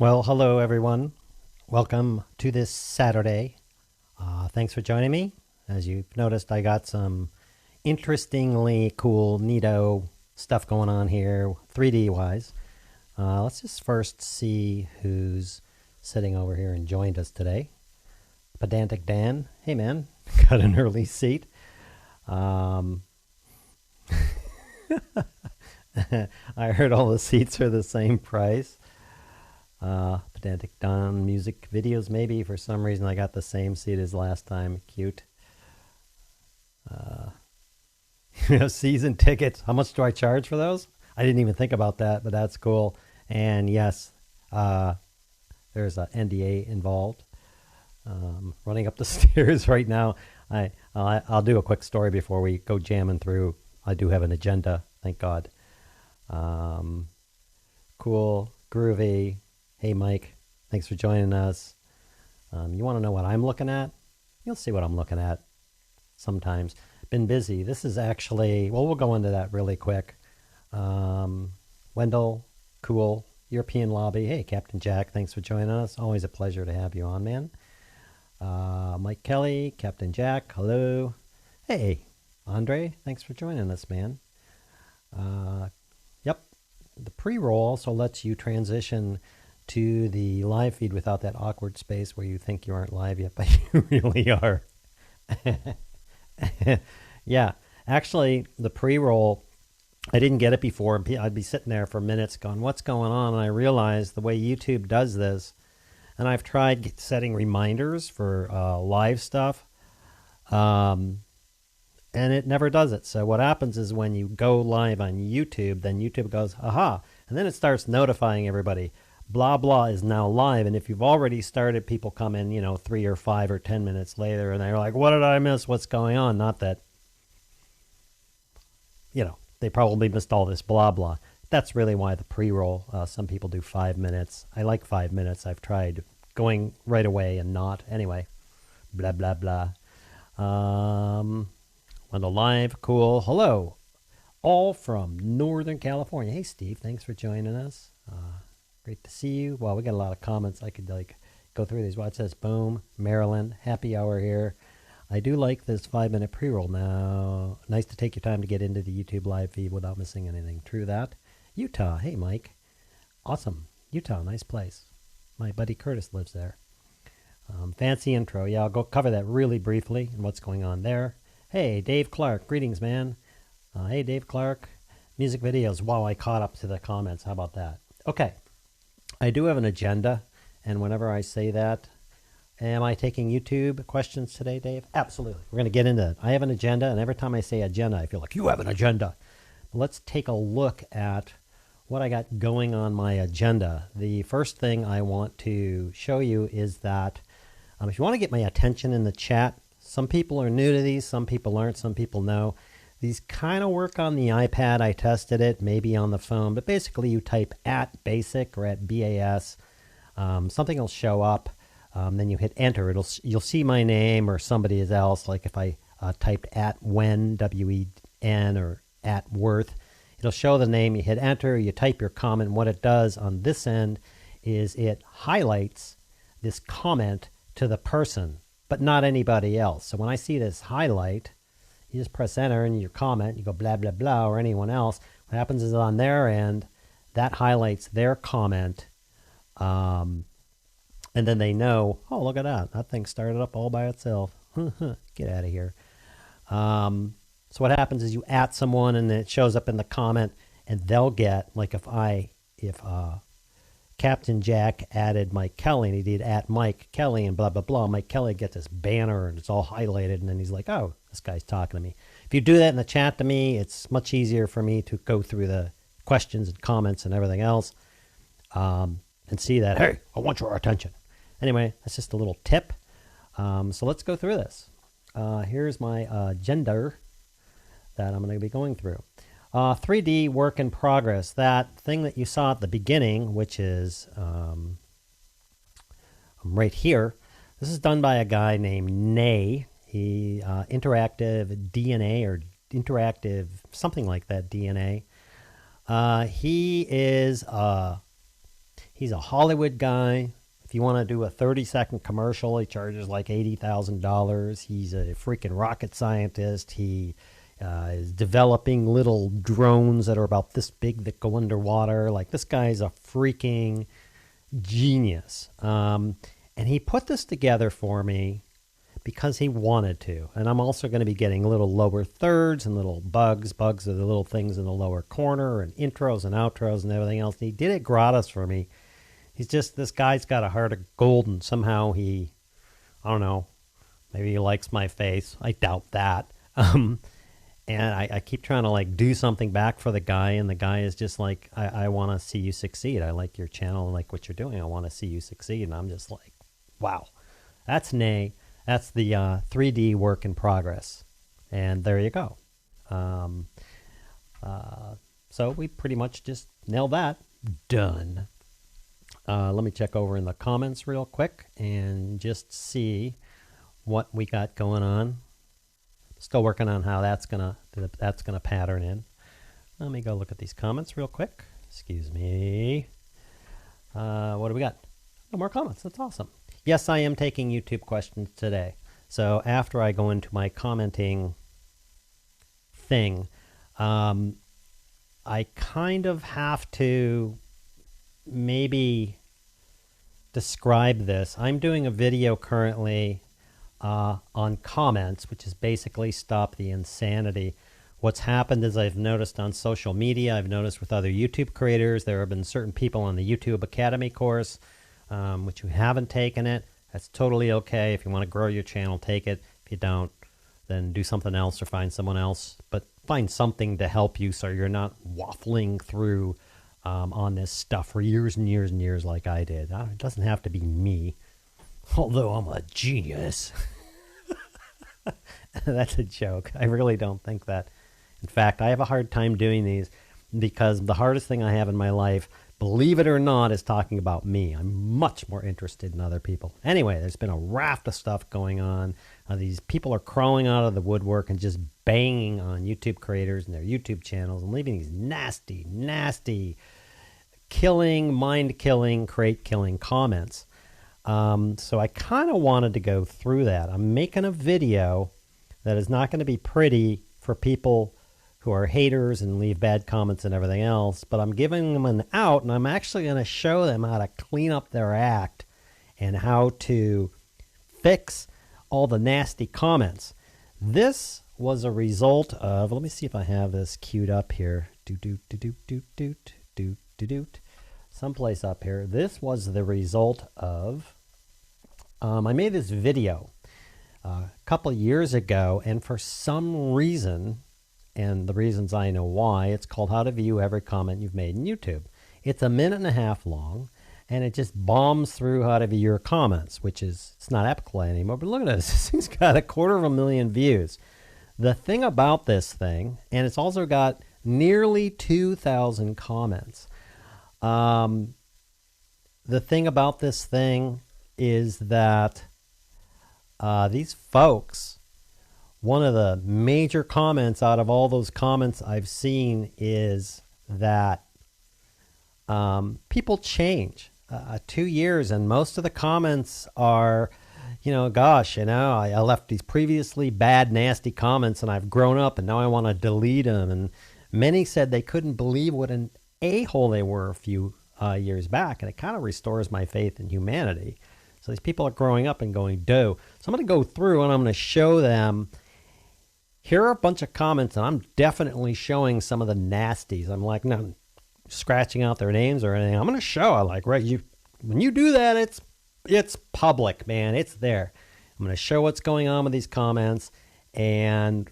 Well, hello everyone. Welcome to this Saturday. Thanks for joining me. As you've noticed, I got some interestingly cool, neato stuff going on here, 3D wise. Let's just first see who's sitting over here and joined us today. Pedantic Dan. Hey man, got an early seat. I heard all the seats are the same price. Pedantic Don music videos, maybe. For some reason, I got the same seat as last time. Cute. Season tickets. How much do I charge for those? I didn't even think about that, but that's cool. And yes, there's an NDA involved. Running up the stairs right now. I'll do a quick story before we go jamming through. I do have an agenda, thank God. Cool, groovy. Hey, Mike, thanks for joining us. You want to know what I'm looking at? You'll see what I'm looking at sometimes. Been busy. This is actually, well, we'll go into that really quick. Wendell, cool, European Lobby. Hey, Captain Jack, thanks for joining us. Always a pleasure to have you on, man. Mike Kelly, Captain Jack, hello. Hey, Andre, thanks for joining us, man. Yep, the pre-roll also lets you transition to the live feed without that awkward space where you think you aren't live yet, but you really are. Yeah, actually, the pre-roll, I didn't get it before. I'd be sitting there for minutes going, what's going on? And I realized the way YouTube does this, and I've tried setting reminders for live stuff, and it never does it. So what happens is when you go live on YouTube, then YouTube goes, aha, and then it starts notifying everybody. Blah, blah is now live. And if you've already started, people come in, 3 or 5 or 10 minutes later, and they're like, what did I miss? What's going on? Not that, they probably missed all this blah, blah. That's really why the pre-roll, some people do 5 minutes. I like 5 minutes. I've tried going right away and not. Anyway, blah, blah, blah. On the live, cool. Hello, all from Northern California. Hey, Steve, thanks for joining us. Great to see you. Well, we got a lot of comments. I could go through these. What says? Boom, Maryland, happy hour here. I do like this 5-minute pre-roll now. Nice to take your time to get into the YouTube live feed without missing anything. True that. Utah. Hey, Mike. Awesome. Utah, nice place. My buddy Curtis lives there. Fancy intro. Yeah, I'll go cover that really briefly and what's going on there. Hey, Dave Clark. Greetings, man. Hey, Dave Clark. Music videos. Wow, I caught up to the comments. How about that? Okay. I do have an agenda, and whenever I say that, am I taking YouTube questions today, Dave? Absolutely. We're going to get into it. I have an agenda, and every time I say agenda, I feel like you have an agenda. Let's take a look at what I got going on my agenda. The first thing I want to show you is that if you want to get my attention in the chat, some people are new to these, some people aren't, some people know. These kind of work on the iPad. I tested it, maybe on the phone, but basically you type at basic or at BAS. Something will show up. Then you hit enter. You'll see my name or somebody else. Like if I typed at Wen, W-E-N, or at Worth, it'll show the name. You hit enter. You type your comment. What it does on this end is it highlights this comment to the person, but not anybody else. So when I see this highlight, you just press enter and your comment, you go blah, blah, blah, or anyone else. What happens is on their end, that highlights their comment. And then they know, oh, look at that. That thing started up all by itself. Get out of here. So what happens is you at someone and it shows up in the comment and they'll get, like if Captain Jack added Mike Kelly and he did at Mike Kelly and blah, blah, blah, Mike Kelly gets this banner and it's all highlighted and then he's like, oh, this guy's talking to me. If you do that in the chat to me, it's much easier for me to go through the questions and comments and everything else and see that, hey, I want your attention. Anyway, that's just a little tip. So let's go through this. Here's my agenda that I'm going to be going through. 3D work in progress. That thing that you saw at the beginning, which is right here. This is done by a guy named Nay. He interactive DNA or interactive something like that DNA. He He's a Hollywood guy. If you want to do a 30-second commercial, he charges like $80,000. He's a freaking rocket scientist. He is developing little drones that are about this big that go underwater. Like, this guy's a freaking genius. And he put this together for me because he wanted to. And I'm also going to be getting little lower thirds and little bugs. Bugs are the little things in the lower corner, and intros and outros and everything else. And he did it gratis for me. He's just, this guy's got a heart of gold, and somehow he, I don't know, maybe he likes my face. I doubt that. And I keep trying to like do something back for the guy, and the guy is just like, I want to see you succeed. I like your channel. I like what you're doing. I want to see you succeed. And I'm just like, wow, that's Nay. That's the 3D work in progress. And there you go. So we pretty much just nailed that. Done. Let me check over in the comments real quick and just see what we got going on. Still working on how that's gonna pattern in. Let me go look at these comments real quick. Excuse me. What do we got? No more comments. That's awesome. Yes, I am taking YouTube questions today. So after I go into my commenting thing, I kind of have to maybe describe this. I'm doing a video currently on comments, which is basically stop the insanity. What's happened is I've noticed on social media, I've noticed with other YouTube creators, there have been certain people on the YouTube Academy course, which you haven't taken it. That's totally okay. If you want to grow your channel, take it. If you don't, then do something else or find someone else. But find something to help you so you're not waffling through on this stuff for years and years and years like I did. It doesn't have to be me, although I'm a genius. That's a joke. I really don't think that. In fact, I have a hard time doing these because the hardest thing I have in my life, believe it or not, is talking about me. I'm much more interested in other people. Anyway, there's been a raft of stuff going on. These people are crawling out of the woodwork and just banging on YouTube creators and their YouTube channels and leaving these nasty, nasty, killing, mind-killing, crate-killing comments. So I kind of wanted to go through that. I'm making a video that is not going to be pretty for people who are haters and leave bad comments and everything else, but I'm giving them an out, and I'm actually going to show them how to clean up their act and how to fix all the nasty comments. This was a result of, let me see if I have this queued up here. Someplace up here. This was the result of, I made this video a couple of years ago, and for some reason, and the reasons I know why, it's called How to View Every Comment You've Made in YouTube. It's 1.5 minutes long, and it just bombs through how to view your comments, which is, it's not ethical anymore, but look at this. This thing's got 250,000 views. The thing about this thing, and it's also got nearly 2,000 comments. The thing about this thing is that these folks, one of the major comments out of all those comments I've seen is that people change. 2 years, and most of the comments are, you know, gosh, you know, I left these previously bad, nasty comments, and I've grown up, and now I want to delete them. And many said they couldn't believe what an a-hole they were a few years back, and it kind of restores my faith in humanity. So these people are growing up and going, duh. So I'm going to go through, and I'm going to show them. Here are a bunch of comments, and I'm definitely showing some of the nasties. I'm like not scratching out their names or anything. I'm going to show. I like, right, when you do that, it's public, man. It's there. I'm going to show what's going on with these comments, and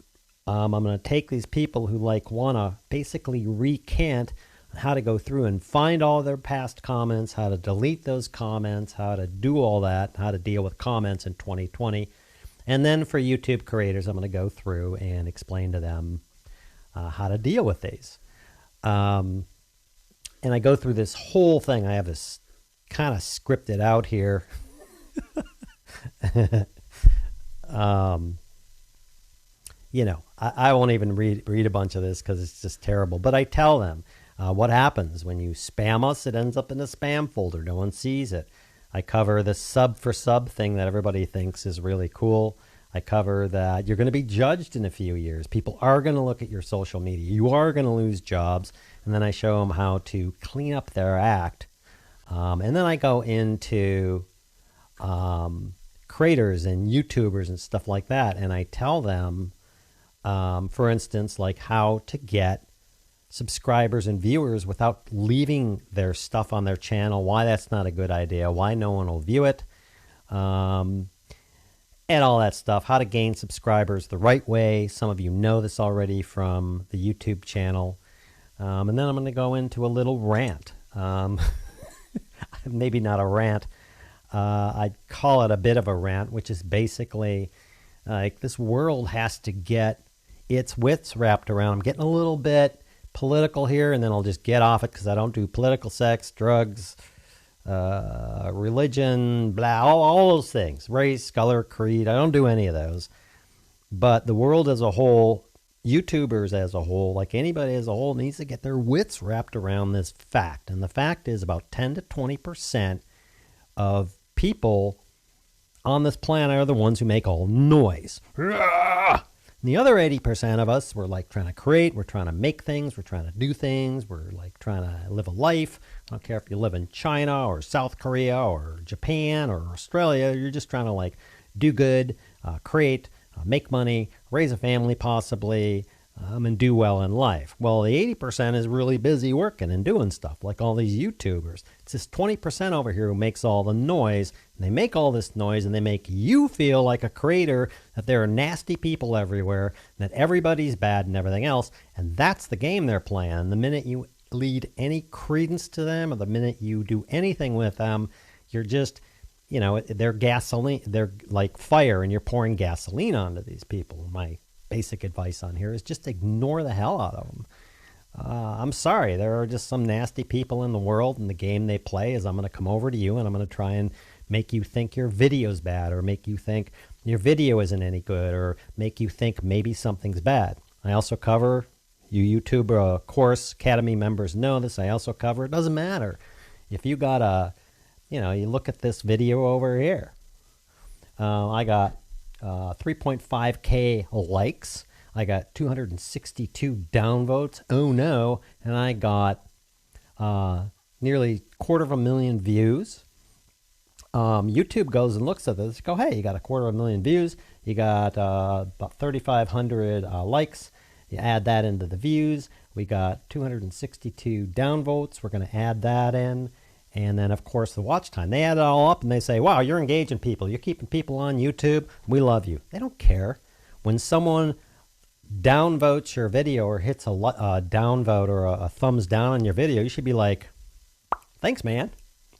I'm going to take these people who like want to basically recant how to go through and find all their past comments, how to delete those comments, how to do all that, how to deal with comments in 2020. And then for YouTube creators, I'm going to go through and explain to them how to deal with these. And I go through this whole thing. I have this kind of scripted out here. You know, I won't even read a bunch of this because it's just terrible. But I tell them, What happens when you spam us? It ends up in the spam folder. No one sees it. I cover the sub for sub thing that everybody thinks is really cool. I cover that you're going to be judged in a few years. People are going to look at your social media. You are going to lose jobs. And then I show them how to clean up their act. And then I go into creators and YouTubers and stuff like that. And I tell them, for instance, like how to get subscribers and viewers without leaving their stuff on their channel, why that's not a good idea, why no one will view it, and all that stuff, how to gain subscribers the right way. Some of you know this already from the YouTube channel. And then I'm going to go into a little rant. Maybe not a rant. I'd call it a bit of a rant, which is basically like this world has to get its wits wrapped around. I'm getting a little bit political here, and then I'll just get off it because I don't do political, sex, drugs, religion, blah, all those things, race, color, creed. I don't do any of those. But the world as a whole, YouTubers as a whole, like anybody as a whole, needs to get their wits wrapped around this fact. And the fact is about 10 to 20% of people on this planet are the ones who make all noise. And the other 80% of us, we're like trying to create, we're trying to make things, we're trying to do things, we're like trying to live a life. I don't care if you live in China or South Korea or Japan or Australia, you're just trying to like do good, create, make money, raise a family possibly, and do well in life. Well, the 80% is really busy working and doing stuff like all these YouTubers. It's this 20% over here who makes all the noise, and they make all this noise and they make you feel like a creator, that there are nasty people everywhere, that everybody's bad and everything else, and that's the game they're playing. The minute you lead any credence to them or the minute you do anything with them, you're just, you know, they're gasoline, they're like fire, and you're pouring gasoline onto these people. My basic advice on here is just ignore the hell out of them. I'm sorry, there are just some nasty people in the world, and the game they play is I'm going to come over to you and I'm going to try and make you think your video's bad, or make you think your video isn't any good, or make you think maybe something's bad. I also cover, you YouTube course Academy members know this, I also cover, it doesn't matter. If you got a, you know, you look at this video over here. I got 3.5K likes. I got 262 downvotes. Oh no. And I got nearly 250,000 views. YouTube goes and looks at this, go, hey, you got 250,000 views. You got about 3,500 likes. You add that into the views. We got 262 downvotes. We're going to add that in. And then, of course, the watch time. They add it all up and they say, wow, you're engaging people. You're keeping people on YouTube. We love you. They don't care. When someone downvotes your video or hits a downvote or a thumbs down on your video, you should be like, thanks, man.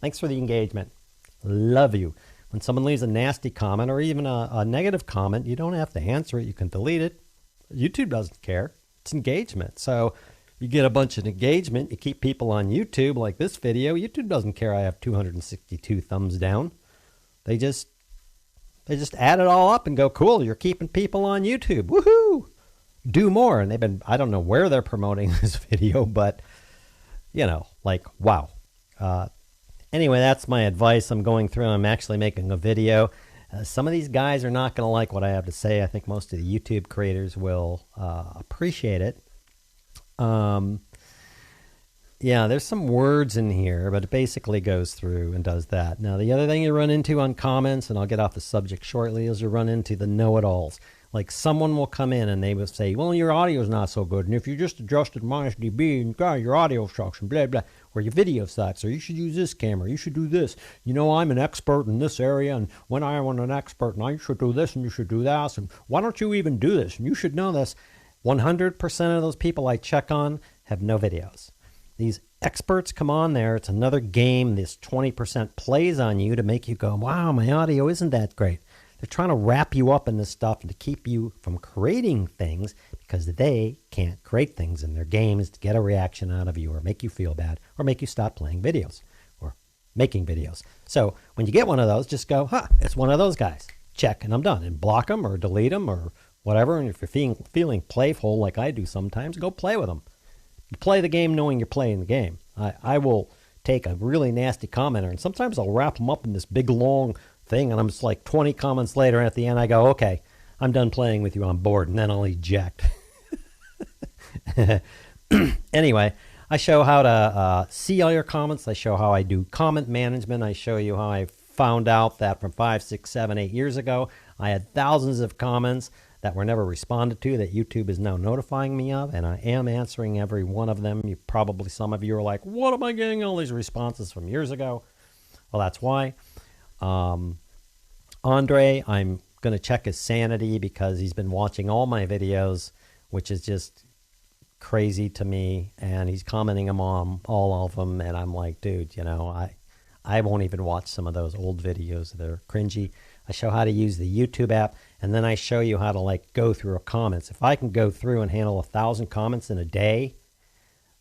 Thanks for the engagement. Love you. When someone leaves a nasty comment or even a negative comment, you don't have to answer it. You can delete it. YouTube doesn't care. It's engagement. So you get a bunch of engagement, you keep people on YouTube like this video. YouTube doesn't care I have 262 thumbs down. They just add it all up and go, cool, you're keeping people on YouTube. Woohoo! Do more. And they've been, I don't know where they're promoting this video, but, you know, like, wow. Anyway, that's my advice. I'm going through, I'm actually making a video. Some of these guys are not going to like what I have to say. I think most of the YouTube creators will appreciate it. Yeah, there's some words in here, but it basically goes through and does that. Now, the other thing you run into on comments, and I'll get off the subject shortly, is you run into the know-it-alls. Like someone will come in and they will say, well, your audio is not so good, and if you just adjusted minus dB, and God, your audio sucks, and blah, blah, or your video sucks, or you should use this camera, you should do this. You know, I'm an expert in this area, and when I am an expert, and I should do this, and you should do that, and why don't you even do this, and you should know this. 100% of those people I check on have no videos. These experts come on there. It's another game. This 20% plays on you to make you go, wow, my audio isn't that great. They're trying to wrap you up in this stuff and to keep you from creating things because they can't create things in their games to get a reaction out of you or make you feel bad or make you stop playing videos or making videos. So when you get one of those, just go, huh, it's one of those guys. Check, and I'm done. And block them or delete them or whatever. And if you're feeling playful like I do sometimes, go play with them. You play the game knowing you're playing the game. I will take a really nasty commenter, and sometimes I'll wrap them up in this big long thing, and I'm just like 20 comments later, and at the end I go, okay, I'm done playing with you, I'm bored, and then I'll eject. Anyway, I show how to see all your comments. I show how I do comment management. I show you how I found out that from 5, 6, 7, 8 years ago, I had thousands of comments that were never responded to that YouTube is now notifying me of, and I am answering every one of them. Some of you are like, what am I getting all these responses from years ago? Well, that's why. Andre, I'm going to check his sanity because he's been watching all my videos, which is just crazy to me, and he's commenting them on all of them, and I'm like, dude, you know, I won't even watch some of those old videos. They're cringy. I show how to use the YouTube app, and then I show you how to like go through comments. If I can go through and handle 1,000 comments in a day,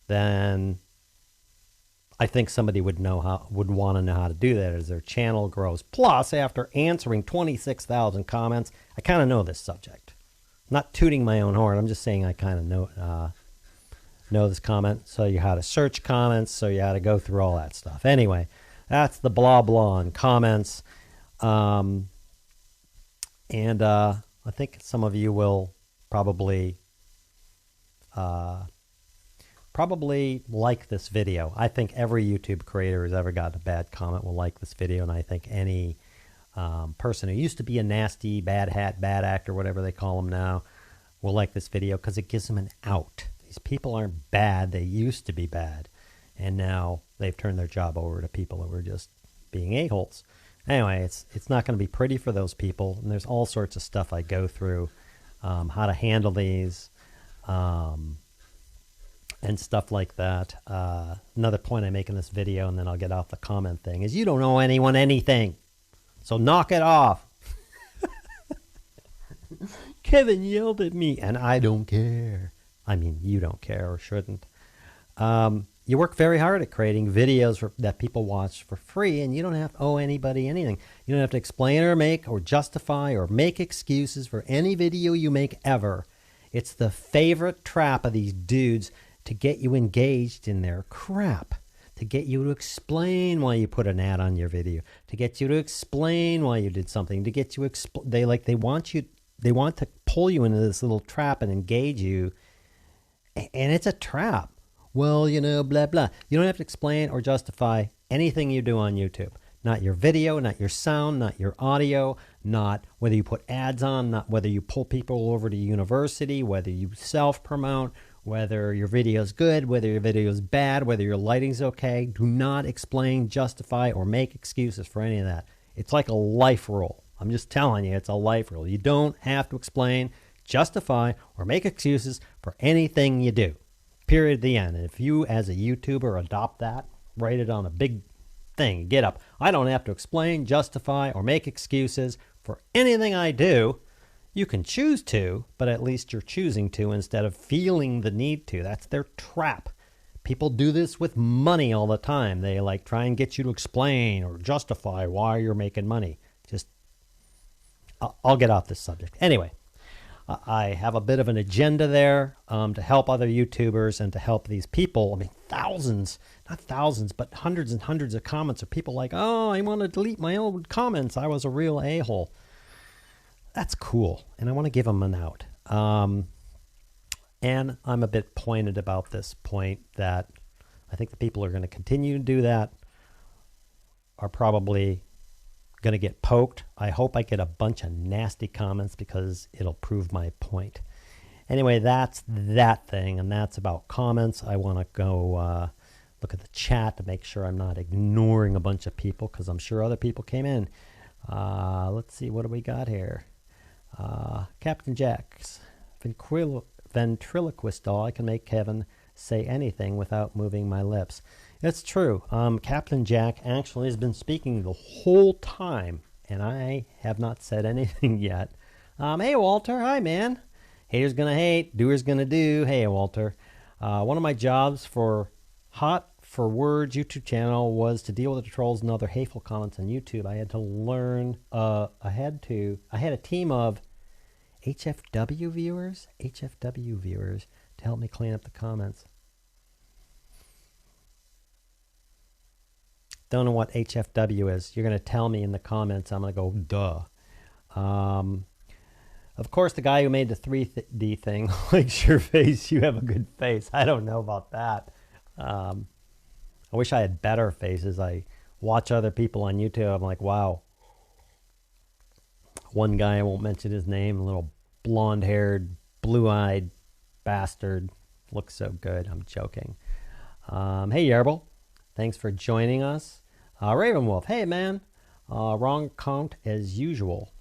then I think somebody would want to know how to do that as their channel grows. Plus, after answering 26,000 comments, I kind of know this subject. I'm not tooting my own horn. I'm just saying I kind of know this comment. Show you how to search comments, show you how to go through all that stuff. Anyway, that's the blah blah on comments. I think some of you will probably like this video. I think every YouTube creator who's ever gotten a bad comment will like this video, and I think any person who used to be a nasty, bad hat, bad actor, whatever they call them now, will like this video because it gives them an out. These people aren't bad. They used to be bad, and now they've turned their job over to people who are just being a-holes. Anyway, it's not going to be pretty for those people, and there's all sorts of stuff I go through, how to handle these, and stuff like that. Another point I make in this video, and then I'll get off the comment thing, is you don't owe anyone anything, so knock it off. Kevin yelled at me, and I don't care. I mean, you don't care or shouldn't. You work very hard at creating videos that people watch for free, and you don't have to owe anybody anything. You don't have to explain or make or justify or make excuses for any video you make ever. It's the favorite trap of these dudes to get you engaged in their crap, to get you to explain why you put an ad on your video, to get you to explain why you did something, to get you they want to pull you into this little trap and engage you, and it's a trap. Well, you know, blah, blah. You don't have to explain or justify anything you do on YouTube. Not your video, not your sound, not your audio, not whether you put ads on, not whether you pull people over to university, whether you self-promote, whether your video is good, whether your video is bad, whether your lighting's okay. Do not explain, justify, or make excuses for any of that. It's like a life rule. I'm just telling you, it's a life rule. You don't have to explain, justify, or make excuses for anything you do. Period, the end. And if you, as a YouTuber, adopt that, write it on a big thing, get up. I don't have to explain, justify, or make excuses for anything I do. You can choose to, but at least you're choosing to instead of feeling the need to. That's their trap. People do this with money all the time. They like try and get you to explain or justify why you're making money. Just, I'll get off this subject. Anyway. I have a bit of an agenda there to help other YouTubers and to help these people. I mean, thousands, not thousands, but hundreds and hundreds of comments of people like, oh, I want to delete my old comments. I was a real a-hole. That's cool, and I want to give them an out. And I'm a bit pointed about this point that I think the people who are going to continue to do that are probably going to get poked. I hope I get a bunch of nasty comments because it'll prove my point. Anyway, that's that thing, and that's about comments. I want to go look at the chat to make sure I'm not ignoring a bunch of people because I'm sure other people came in. Let's see, what do we got here? Captain Jack's ventriloquist doll. I can make Kevin say anything without moving my lips. It's true. Captain Jack actually has been speaking the whole time, and I have not said anything yet. Hey, Walter. Hi, man. Haters gonna hate. Doers gonna do. Hey, Walter. One of my jobs for Hot for Words YouTube channel was to deal with the trolls and other hateful comments on YouTube. I had to learn. I had a team of HFW viewers to help me clean up the comments. don't know what HFW is, you're going to tell me in the comments. I'm going to go, duh. Of course, the guy who made the 3D thing likes your face. You have a good face. I don't know about that. I wish I had better faces. I watch other people on YouTube. I'm like, wow. One guy, I won't mention his name, a little blonde-haired, blue-eyed bastard. Looks so good. I'm joking. Hey, Yerbal. Thanks for joining us. Ravenwolf. Hey, man. Wrong account as usual.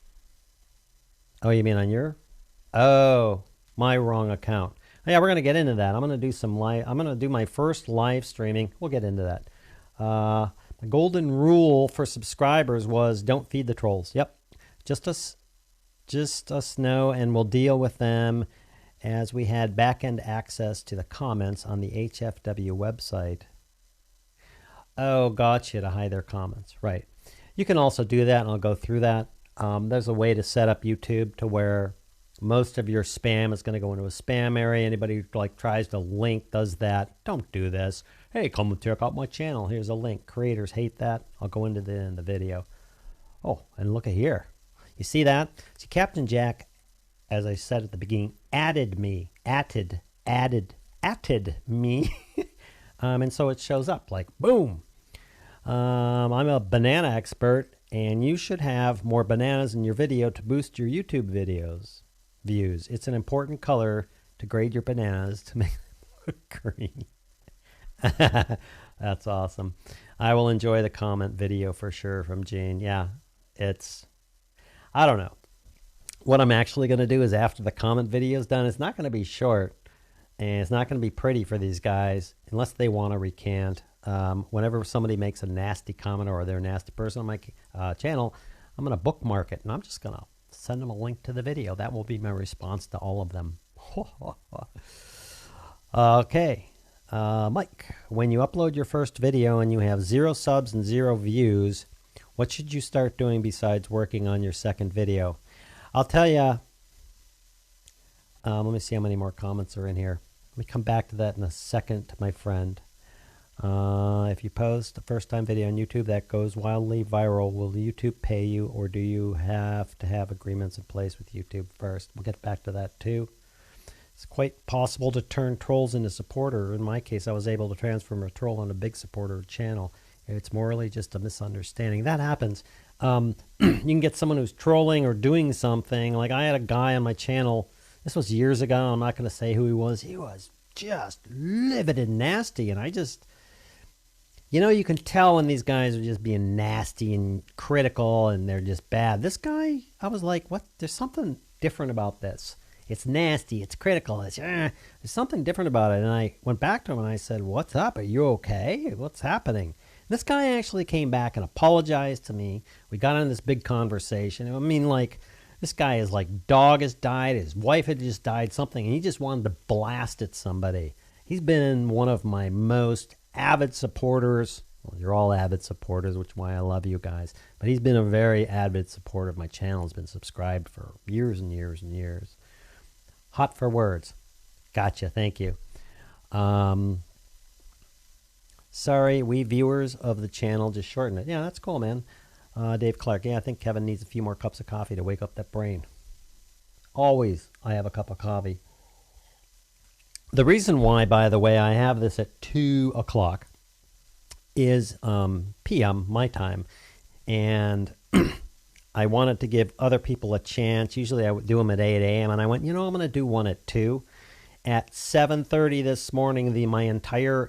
Oh, you mean on your? Oh, my wrong account. Oh, yeah, we're going to get into that. I'm going to do some live. I'm going to do my first live streaming. We'll get into that. The golden rule for subscribers was don't feed the trolls. Yep. Just us know, and we'll deal with them as we had back-end access to the comments on the HFW website. Oh, gotcha, to hide their comments. Right. You can also do that, and I'll go through that. There's a way to set up YouTube to where most of your spam is going to go into a spam area. Anybody who like tries to link does that. Don't do this. Hey, come and check out my channel. Here's a link. Creators hate that. I'll go into that in the video. Oh, and look at here. You see that? See, Captain Jack, as I said at the beginning, added me. Added me. And so it shows up like, boom. I'm a banana expert. And you should have more bananas in your video to boost your YouTube videos views. It's an important color to grade your bananas to make them look green. That's awesome. I will enjoy the comment video for sure from Gene. Yeah, I don't know. What I'm actually going to do is after the comment video is done, it's not going to be short. And it's not going to be pretty for these guys unless they want to recant. Whenever somebody makes a nasty comment or they're a nasty person on my channel, I'm going to bookmark it, and I'm just going to send them a link to the video. That will be my response to all of them. Okay. Mike, when you upload your first video and you have 0 subs and 0 views, what should you start doing besides working on your second video? I'll tell you. Let me see how many more comments are in here. Let me come back to that in a second, my friend. If you post a first-time video on YouTube that goes wildly viral, will YouTube pay you, or do you have to have agreements in place with YouTube first? We'll get back to that too. It's quite possible to turn trolls into supporter. In my case, I was able to transform a troll on a big supporter channel. It's morally just a misunderstanding. That happens. You can get someone who's trolling or doing something. Like I had a guy on my channel. This was years ago. I'm not going to say who he was. He was just livid and nasty, and I just... You know, you can tell when these guys are just being nasty and critical and they're just bad. This guy, I was like, what? There's something different about this. It's nasty. It's critical. There's something different about it. And I went back to him and I said, what's up? Are you okay? What's happening? This guy actually came back and apologized to me. We got on this big conversation. I mean, like, this guy is like, dog has died. His wife had just died, something. And he just wanted to blast at somebody. He's been one of my most avid supporters. Well, you're all avid supporters, which is why I love you guys. But he's been a very avid supporter of my channel. He's been subscribed for years and years and years. Hot for words. Gotcha. Thank you. Sorry, we viewers of the channel just shorten it. Yeah, that's cool, man. Dave Clark. Yeah, I think Kevin needs a few more cups of coffee to wake up that brain. Always I have a cup of coffee. The reason why, by the way, I have this at 2 o'clock is p.m. my time, and I wanted to give other people a chance. Usually I would do them at 8 a.m., and I went, you know, I'm going to do one at 2. At 7:30 this morning,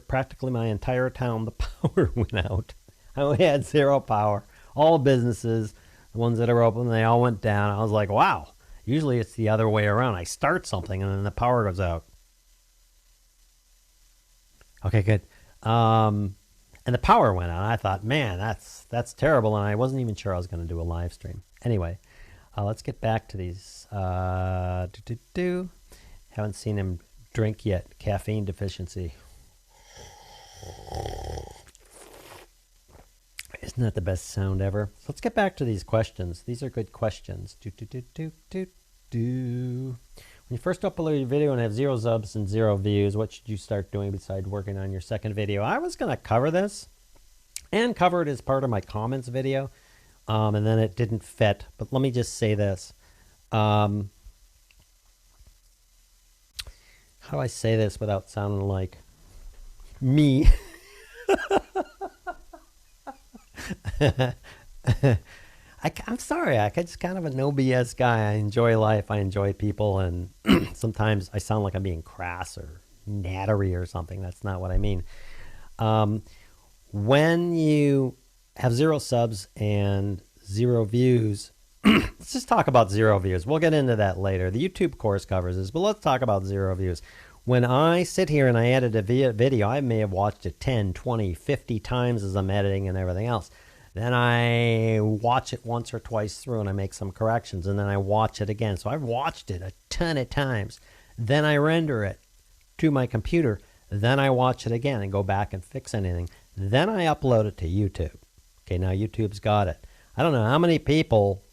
practically my entire town, the power went out. I only had 0 power. All businesses, the ones that are open, they all went down. I was like, wow. Usually it's the other way around. I start something, and then the power goes out. Okay, good. And the power went out. I thought, man, that's terrible. And I wasn't even sure I was going to do a live stream. Anyway, let's get back to these. Haven't seen him drink yet. Caffeine deficiency. Isn't that the best sound ever? So let's get back to these questions. These are good questions. When you first upload your video and have 0 subs and 0 views, what should you start doing besides working on your second video? I was going to cover this, and covered as part of my comments video. And then it didn't fit. But let me just say this. How do I say this without sounding like me? I'm sorry. I'm just kind of a no BS guy. I enjoy life. I enjoy people. And sometimes I sound like I'm being crass or nattery or something. That's not what I mean. When you have 0 subs and 0 views, let's just talk about 0 views. We'll get into that later. The YouTube course covers this, but let's talk about 0 views. When I sit here and I edit a video, I may have watched it 10, 20, 50 times as I'm editing and everything else. Then I watch it once or twice through and I make some corrections, and then I watch it again. So I've watched it a ton of times. Then I render it to my computer. Then I watch it again and go back and fix anything. Then I upload it to YouTube. Okay, now YouTube's got it. I don't know how many people,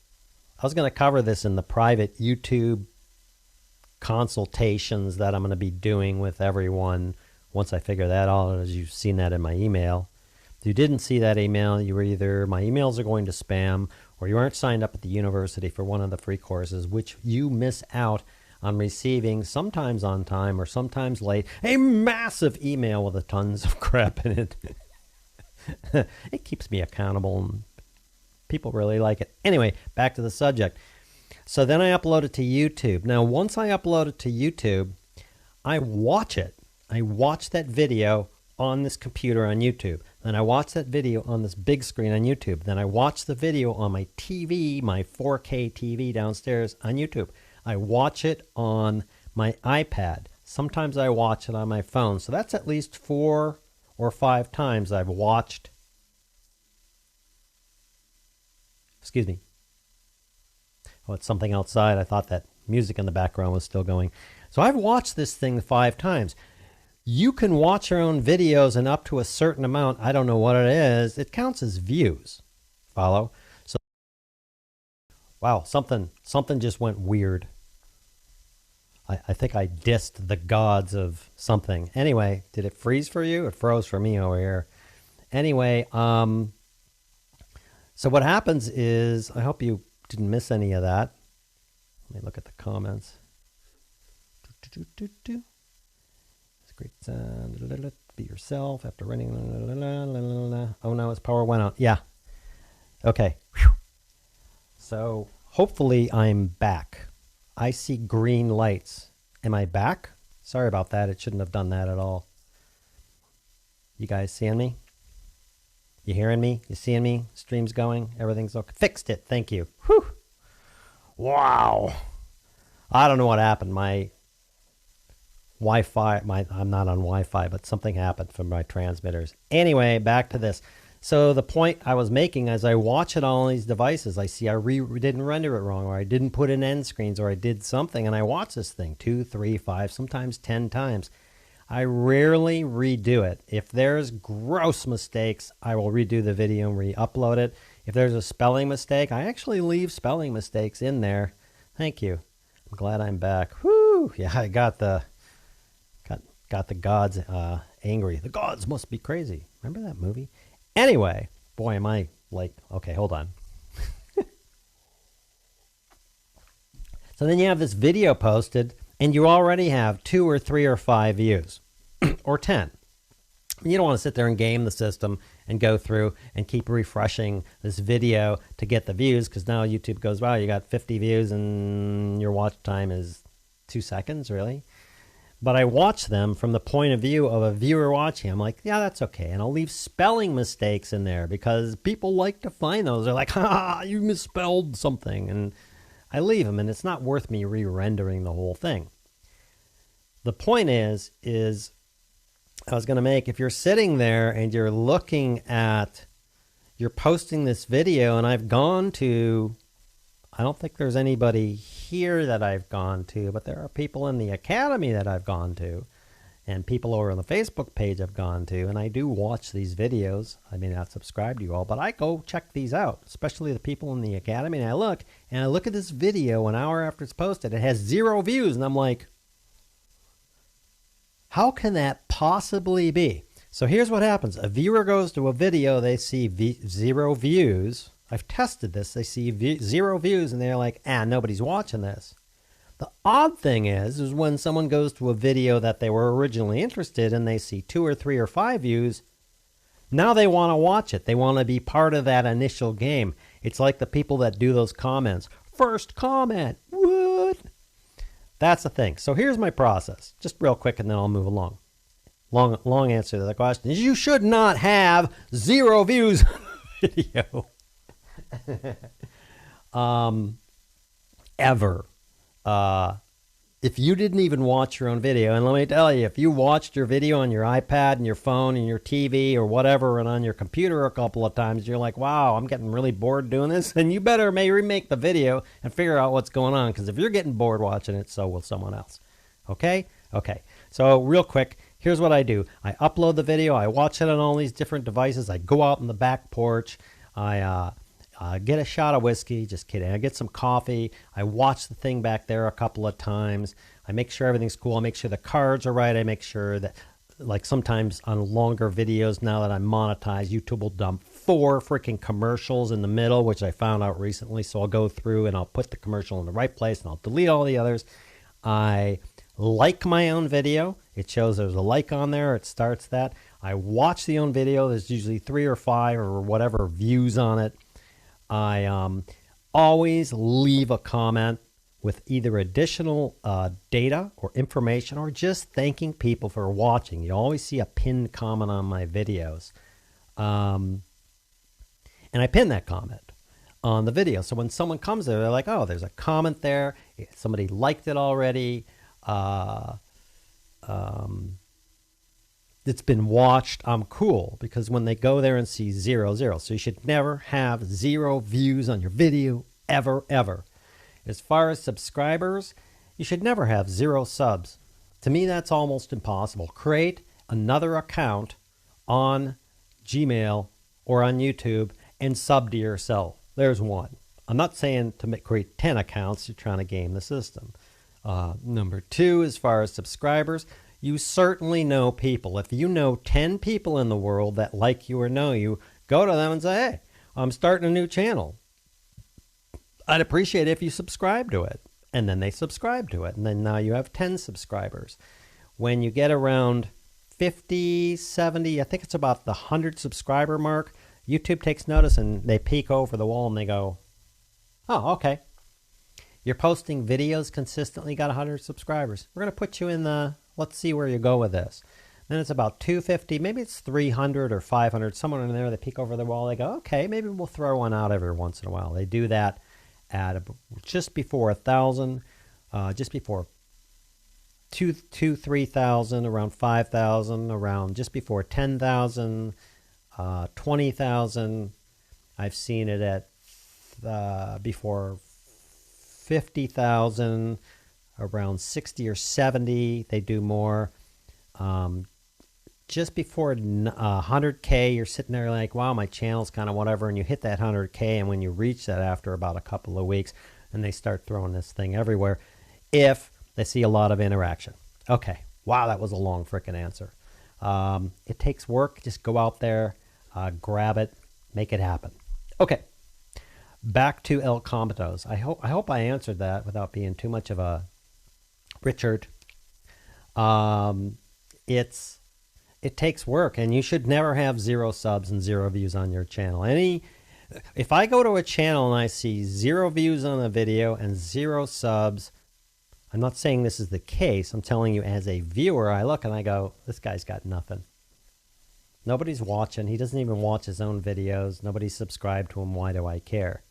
I was going to cover this in the private YouTube consultations that I'm going to be doing with everyone once I figure that out, as you've seen that in my email. If you didn't see that email, you were either, my emails are going to spam, or you aren't signed up at the university for one of the free courses, which you miss out on receiving, sometimes on time or sometimes late, a massive email with a tons of crap in it. It keeps me accountable, and people really like it. Anyway, back to the subject. So then I upload it to YouTube. Now, once I upload it to YouTube, I watch it. I watch that video on this computer on YouTube. Then I watch that video on this big screen on YouTube. Then I watch the video on my TV, my 4K TV downstairs on YouTube. I watch it on my iPad. Sometimes I watch it on my phone. So that's at least 4 or 5 times I've watched. Excuse me. Oh, it's something outside. I thought that music in the background was still going. So I've watched this thing 5 times. You can watch your own videos, and up to a certain amount, I don't know what it is, it counts as views. Follow? So, wow, something just went weird. I think I dissed the gods of something. Anyway, did it freeze for you? It froze for me over here. Anyway, so what happens is, I hope you didn't miss any of that. Let me look at the comments. It's great. Be yourself after running. Oh no, his power went out. Yeah. Okay. So hopefully I'm back. I see green lights. Am I back? Sorry about that. It shouldn't have done that at all. You guys seeing me? You hearing me? You seeing me? Stream's going. Everything's okay. Fixed it. Thank you. Whew. Wow. I don't know what happened. My Wi-Fi, I'm not on Wi-Fi, but something happened from my transmitters. Anyway, back to this. So the point I was making, as I watch it on all these devices, I see I didn't render it wrong, or I didn't put in end screens, or I did something, and I watch this thing 2, 3, 5, sometimes 10 times. I rarely redo it. If there's gross mistakes, I will redo the video and re-upload it. If there's a spelling mistake, I actually leave spelling mistakes in there. Thank you. I'm glad I'm back. Whoo! Yeah, I got the gods angry. The gods must be crazy. Remember that movie? Anyway, boy, am I like, okay, hold on. So then you have this video posted, and you already have 2 or 3 or 5 views, or 10. You don't want to sit there and game the system and go through and keep refreshing this video to get the views, because now YouTube goes, wow, you got 50 views and your watch time is 2 seconds, really? But I watch them from the point of view of a viewer watching. I'm like, yeah, that's okay. And I'll leave spelling mistakes in there because people like to find those. They're like, ha, you misspelled something. And I leave them, and it's not worth me re-rendering the whole thing. The point is I was going to make, if you're sitting there and you're looking at, you're posting this video, and I've gone to, I don't think there's anybody here that I've gone to, but there are people in the academy that I've gone to, and people over on the Facebook page I've gone to, and I do watch these videos. I may not subscribe to you all, but I go check these out, especially the people in the academy, and I look at this video an hour after it's posted. It has 0 views, and I'm like, how can that possibly be? So here's what happens. A viewer goes to a video, they see 0 views. I've tested this. They see 0 views and they're like, nobody's watching this. The odd thing is when someone goes to a video that they were originally interested in, they see 2 or 3 or 5 views. Now they want to watch it. They want to be part of that initial game. It's like the people that do those comments. First comment. What? That's the thing. So here's my process. Just real quick and then I'll move along. Long answer to the question is you should not have 0 views on the video. Ever. If you didn't even watch your own video, and let me tell you, if you watched your video on your iPad and your phone and your TV or whatever and on your computer a couple of times, you're like, wow, I'm getting really bored doing this, then you better remake the video and figure out what's going on, because if you're getting bored watching it, so will someone else. Okay? Okay. So real quick, here's what I do. I upload the video. I watch it on all these different devices. I go out on the back porch. I get a shot of whiskey. Just kidding. I get some coffee. I watch the thing back there a couple of times. I make sure everything's cool. I make sure the cards are right. I make sure that, like sometimes on longer videos, now that I'm monetized, YouTube will dump 4 freaking commercials in the middle, which I found out recently. So I'll go through and I'll put the commercial in the right place and I'll delete all the others. I like my own video. It shows there's a like on there. It starts that. I watch the own video. There's usually 3 or 5 or whatever views on it. I always leave a comment with either additional data or information or just thanking people for watching. You always see a pinned comment on my videos. And I pin that comment on the video. So when someone comes there, they're like, oh, there's a comment there. Somebody liked it already. It's been watched. I'm cool, because when they go there and see 0, 0. So you should never have 0 views on your video ever, ever. As far as subscribers, you should never have 0 subs. To me, that's almost impossible. Create another account on Gmail or on YouTube and sub to yourself. There's one. I'm not saying to create 10 accounts. You're trying to game the system. Number 2, as far as subscribers, you certainly know people. If you know 10 people in the world that like you or know you, go to them and say, hey, I'm starting a new channel. I'd appreciate it if you subscribe to it. And then they subscribe to it. And then now you have 10 subscribers. When you get around 50, 70, I think it's about the 100 subscriber mark, YouTube takes notice and they peek over the wall and they go, oh, okay. You're posting videos consistently, got 100 subscribers. We're going to put you in the, let's see where you go with this. Then it's about 250, maybe it's 300 or 500. Someone in there, they peek over the wall, they go, okay, maybe we'll throw one out every once in a while. They do that at just before 1,000, just before 3,000, around 5,000, around just before 10,000, 20,000. I've seen it at before 50,000, around 60 or 70. They do more. Just before 100K, you're sitting there like, wow, my channel's kind of whatever, and you hit that 100K, and when you reach that after about a couple of weeks, and they start throwing this thing everywhere, if they see a lot of interaction. Okay, wow, that was a long frickin' answer. It takes work. Just go out there, grab it, make it happen. Okay, back to El Comodos. I hope I answered that without being too much of a Richard. It takes work, and you should never have 0 subs and 0 views on your channel. If I go to a channel and I see 0 views on a video and 0 subs, I'm not saying this is the case. I'm telling you, as a viewer, I look and I go, this guy's got nothing. Nobody's watching. He doesn't even watch his own videos. Nobody's subscribed to him. Why do I care?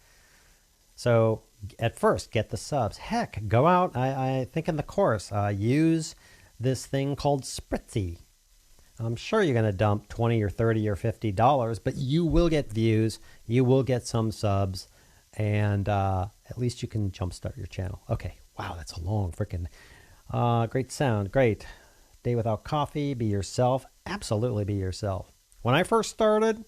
So at first, get the subs. Heck, go out. I think in the course, use this thing called Spritzy. I'm sure you're going to dump $20 or $30 or $50, but you will get views. You will get some subs, and at least you can jumpstart your channel. Okay. Wow, that's a long freaking great sound. Great. Day without coffee. Be yourself. Absolutely be yourself. When I first started,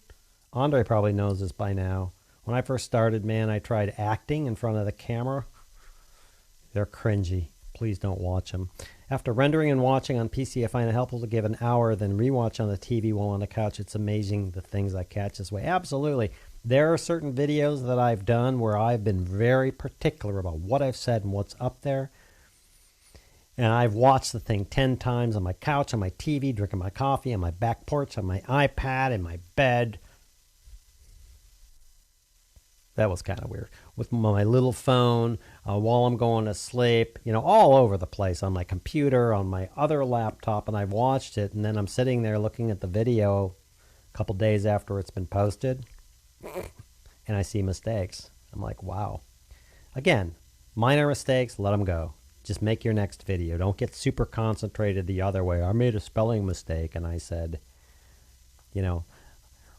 Andre probably knows this by now. When I first started, man, I tried acting in front of the camera. They're cringy. Please don't watch them. After rendering and watching on PC, I find it helpful to give an hour, then rewatch on the TV while on the couch. It's amazing the things I catch this way. Absolutely. There are certain videos that I've done where I've been very particular about what I've said and what's up there. And I've watched the thing 10 times on my couch, on my TV, drinking my coffee, on my back porch, on my iPad, in my bed. That was kind of weird. With my little phone, while I'm going to sleep, you know, all over the place, on my computer, on my other laptop, and I've watched it, and then I'm sitting there looking at the video a couple days after it's been posted, and I see mistakes. I'm like, wow. Again, minor mistakes, let them go. Just make your next video. Don't get super concentrated the other way. I made a spelling mistake, and I said, you know,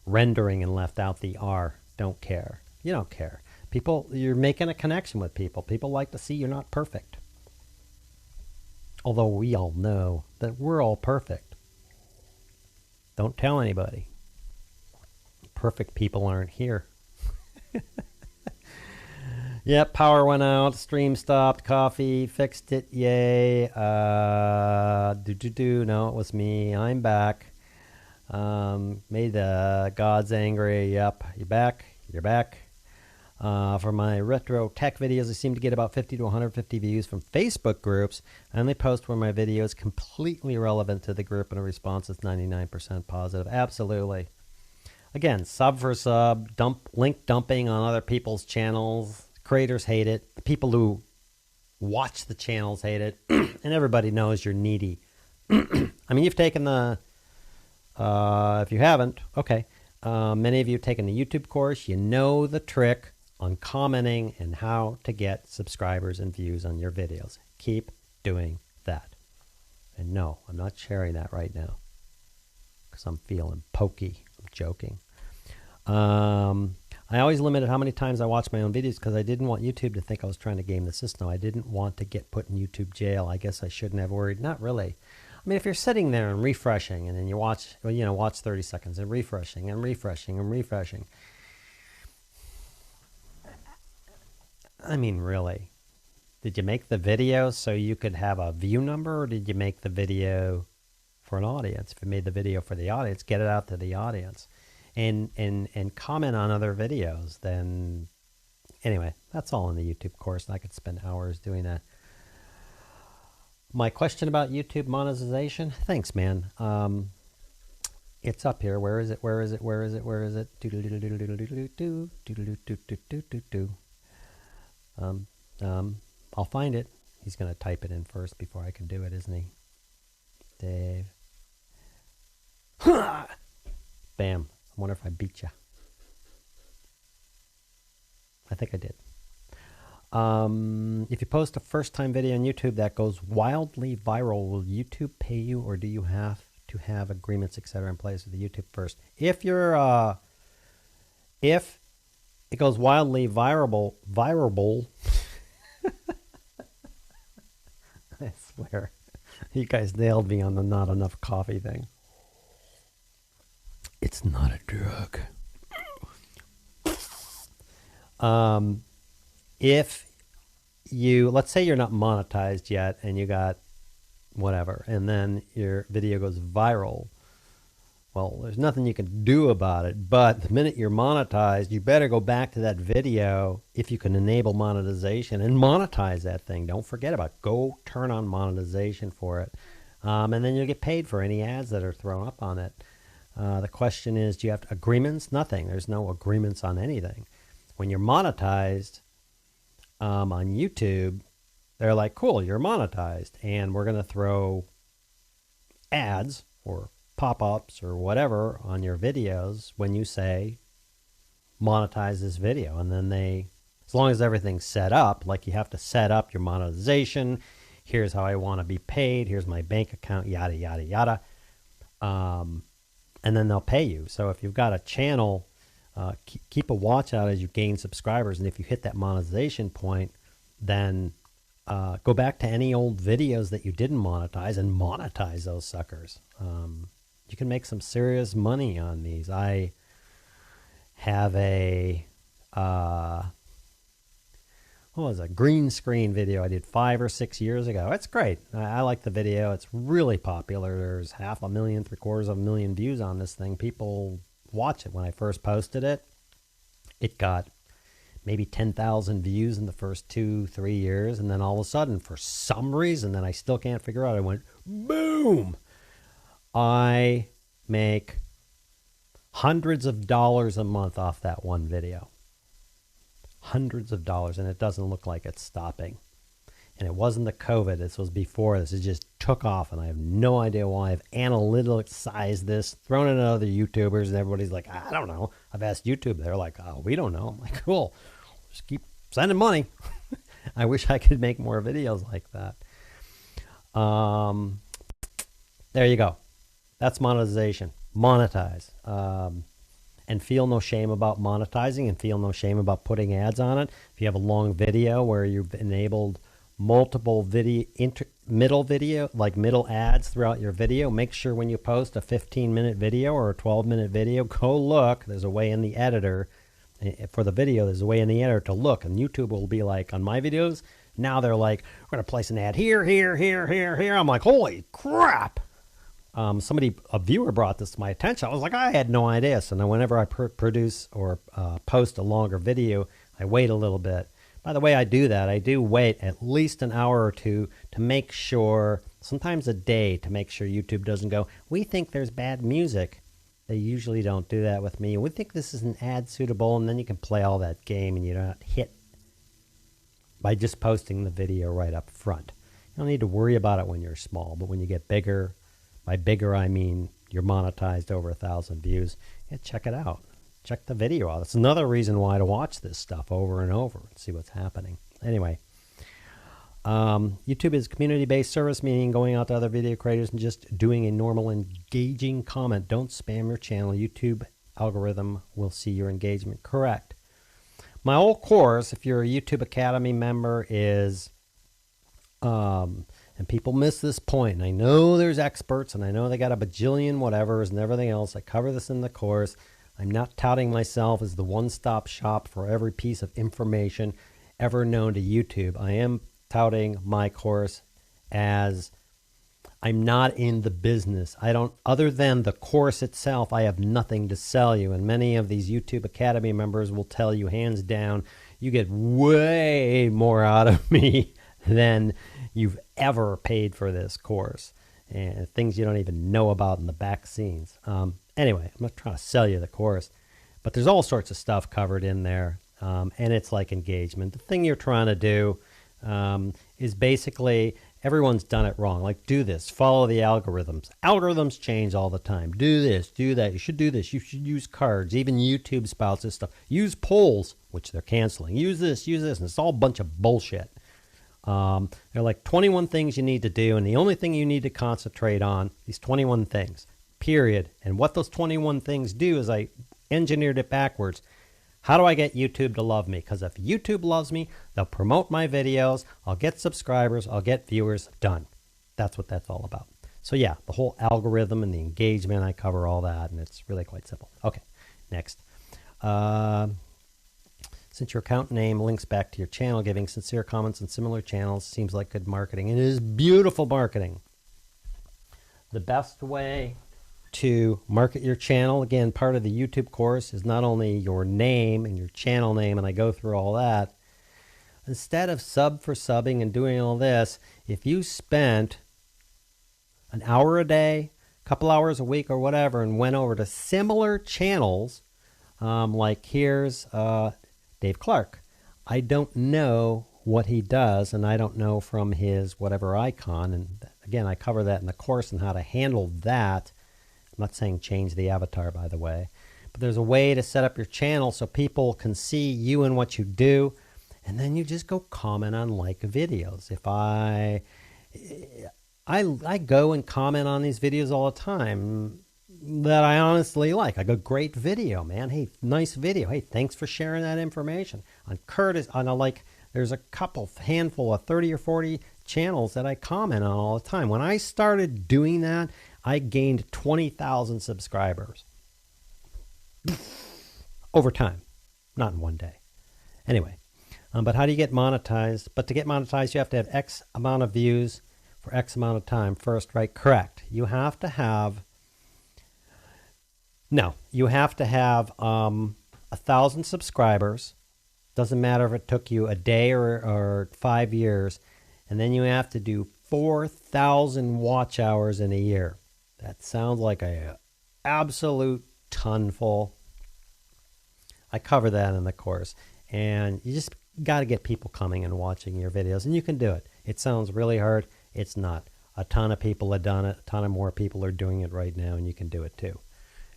rendering and left out the R. Don't care. You don't care. People, you're making a connection with people. People like to see you're not perfect. Although we all know that we're all perfect. Don't tell anybody. Perfect people aren't here. Yep, power went out, stream stopped, coffee, fixed it, yay. No, it was me. I'm back. Made the gods angry. Yep, you're back. You're back. For my retro tech videos, I seem to get about 50 to 150 views from Facebook groups. I only post where my video is completely relevant to the group and a response is 99% positive. Absolutely. Again, sub for sub, link dumping on other people's channels. Creators hate it. The people who watch the channels hate it. And everybody knows you're needy. I mean, you've taken the, if you haven't, okay. Many of you have taken the YouTube course. You know the trick on commenting and how to get subscribers and views on your videos. Keep doing that. And no, I'm not sharing that right now because I'm feeling pokey. I'm joking. I always limited how many times I watch my own videos because I didn't want YouTube to think I was trying to game the system. I didn't want to get put in YouTube jail. I guess I shouldn't have worried. Not really. I mean, if you're sitting there and refreshing and then you watch, well, you know, watch 30 seconds and refreshing and refreshing and refreshing. I mean, really, did you make the video so you could have a view number, or did you make the video for an audience? If you made the video for the audience, get it out to the audience. And comment on other videos, then anyway, that's all in the YouTube course. I could spend hours doing that. My question about YouTube monetization, thanks, man. It's up here. Where is it? Where is it? Where is it? Where is it? I'll find it. He's going to type it in first before I can do it, isn't he? Dave. Bam. I wonder if I beat you. I think I did. If you post a first-time video on YouTube that goes wildly viral, will YouTube pay you, or do you have to have agreements, etc., in place with the YouTube first? If you're, if it goes wildly viral, I swear, you guys nailed me on the not enough coffee thing. It's not a drug. If you, let's say you're not monetized yet and you got whatever, and then your video goes viral, well, there's nothing you can do about it, but the minute you're monetized, you better go back to that video if you can enable monetization and monetize that thing. Don't forget about it. Go turn on monetization for it. And then you'll get paid for any ads that are thrown up on it. The question is, do you have agreements? Nothing. There's no agreements on anything. When you're monetized on YouTube, they're like, cool, you're monetized, and we're going to throw ads or pop-ups or whatever on your videos when you say monetize this video. And then they, as long as everything's set up, like you have to set up your monetization, here's how I want to be paid, here's my bank account, yada, yada, yada. And then they'll pay you. So if you've got a channel, keep a watch out as you gain subscribers. And if you hit that monetization point, then go back to any old videos that you didn't monetize and monetize those suckers. You can make some serious money on these. I have a, what was a green screen video I did 5 or 6 years ago. It's great. I like the video. It's really popular. There's 500,000, 750,000 views on this thing. People watch it. When I first posted it, it got maybe 10,000 views in the first 2-3 years. And then all of a sudden, for some reason that I still can't figure out, I went, boom! I make hundreds of dollars a month off that one video. Hundreds of dollars, and it doesn't look like it's stopping. And it wasn't the COVID. This was before this. It just took off, and I have no idea why. I've analyticized this, thrown it at other YouTubers, and everybody's like, I don't know. I've asked YouTube. They're like, oh, we don't know. I'm like, cool. Just keep sending money. I wish I could make more videos like that. There you go. That's monetization. Monetize. And feel no shame about monetizing, and feel no shame about putting ads on it. If you have a long video where you've enabled multiple middle ads throughout your video, make sure when you post a 15-minute video or a 12-minute video, go look. There's a way in the editor for the video. There's a way in the editor to look, and YouTube will be like, on my videos, now they're like, we're going to place an ad here, here, here, here, here. I'm like, holy crap. A viewer brought this to my attention. I was like, I had no idea. So now whenever I produce or post a longer video, I wait a little bit. By the way, I do that. I do wait at least an hour or two to make sure, sometimes a day, to make sure YouTube doesn't go, we think there's bad music. They usually don't do that with me. We think this is an ad suitable, and then you can play all that game and you're not hit by just posting the video right up front. You don't need to worry about it when you're small, but when you get bigger, by bigger, I mean you're monetized over 1,000 views. Yeah, check it out. Check the video out. It's another reason why to watch this stuff over and over and see what's happening. Anyway, YouTube is a community-based service, meaning going out to other video creators and just doing a normal engaging comment. Don't spam your channel. YouTube algorithm will see your engagement. Correct. My whole course, if you're a YouTube Academy member, is... and people miss this point. And I know there's experts, and I know they got a bajillion whatevers and everything else. I cover this in the course. I'm not touting myself as the one-stop shop for every piece of information ever known to YouTube. I am touting my course as I'm not in the business. I don't, other than the course itself, I have nothing to sell you. And many of these YouTube Academy members will tell you hands down, you get way more out of me than you've ever paid for this course, and things you don't even know about in the back scenes. Anyway, I'm not trying to sell you the course, but there's all sorts of stuff covered in there, and it's like engagement. The thing you're trying to do is basically, everyone's done it wrong. Like, do this, follow the algorithms. Algorithms change all the time. Do this, do that. You should do this. You should use cards. Even YouTube spouts this stuff. Use polls, which they're canceling. Use this, and it's all a bunch of bullshit. There are like 21 things you need to do, and the only thing you need to concentrate on, these 21 things, period. And what those 21 things do is I engineered it backwards. How do I get YouTube to love me? Because if YouTube loves me, they'll promote my videos, I'll get subscribers, I'll get viewers, done. That's what that's all about. So yeah, the whole algorithm and the engagement, I cover all that, and it's really quite simple. Okay, next. Since your account name links back to your channel, giving sincere comments on similar channels seems like good marketing. And it is beautiful marketing. The best way to market your channel, again, part of the YouTube course is not only your name and your channel name, and I go through all that. Instead of sub for subbing and doing all this, if you spent an hour a day, a couple hours a week or whatever, and went over to similar channels, like here's... Dave Clark. I don't know what he does, and I don't know from his whatever icon. And again, I cover that in the course and how to handle that. I'm not saying change the avatar, by the way. But there's a way to set up your channel so people can see you and what you do. And then you just go comment on like videos. If I go and comment on these videos all the time that I honestly like. I go, great video, man. Hey, nice video. Hey, thanks for sharing that information. On Curtis, there's a handful of 30 or 40 channels that I comment on all the time. When I started doing that, I gained 20,000 subscribers. Over time, not in one day. Anyway, But how do you get monetized? But to get monetized, you have to have X amount of views for X amount of time first, right? Correct. You have to have, no, you have to have 1,000 subscribers. Doesn't matter if it took you a day or 5 years. And then you have to do 4,000 watch hours in a year. That sounds like a absolute tonful. I cover that in the course. And you just got to get people coming and watching your videos. And you can do it. It sounds really hard. It's not. A ton of people have done it. A ton of more people are doing it right now. And you can do it too.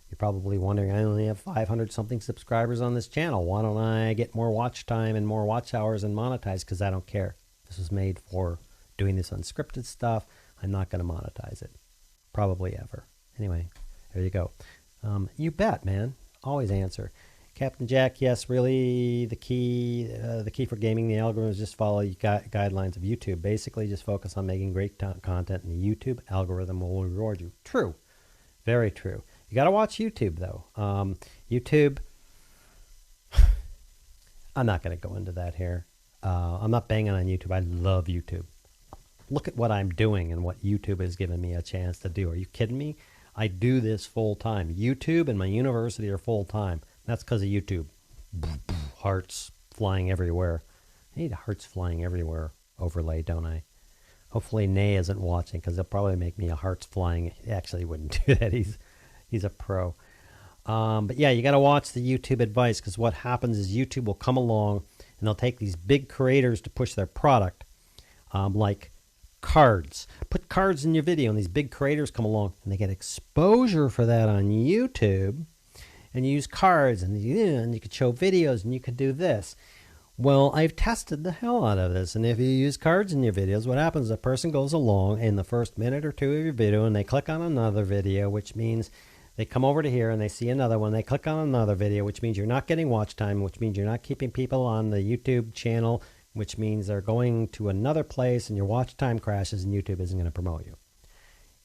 You're probably wondering, I only have 500 something subscribers on this channel. Why don't I get more watch time and more watch hours and monetize? Because I don't care. This was made for doing this unscripted stuff. I'm not going to monetize it. Probably ever. Anyway, there you go. You bet, man. Always answer. Captain Jack, yes, really, the key for gaming the algorithm is just follow the guidelines of YouTube. Basically, just focus on making great content, and the YouTube algorithm will reward you. True. Very true. You got to watch YouTube, though. YouTube, I'm not going to go into that here. I'm not banging on YouTube. I love YouTube. Look at what I'm doing and what YouTube has given me a chance to do. Are you kidding me? I do this full time. YouTube and my university are full time. That's because of YouTube. Hearts flying everywhere. I need a hearts flying everywhere overlay, don't I? Hopefully Nay isn't watching because he'll probably make me a hearts flying. He actually wouldn't do that. He's a pro. But yeah, you got to watch the YouTube advice because what happens is YouTube will come along and they'll take these big creators to push their product, like cards. Put cards in your video, and these big creators come along and they get exposure for that on YouTube. And you use cards, and you could show videos, and you could do this. Well, I've tested the hell out of this, and if you use cards in your videos, what happens is a person goes along in the first minute or two of your video, and they click on another video, which means they come over to here, and they see another one. They click on another video, which means you're not getting watch time, which means you're not keeping people on the YouTube channel, which means they're going to another place, and your watch time crashes, and YouTube isn't going to promote you.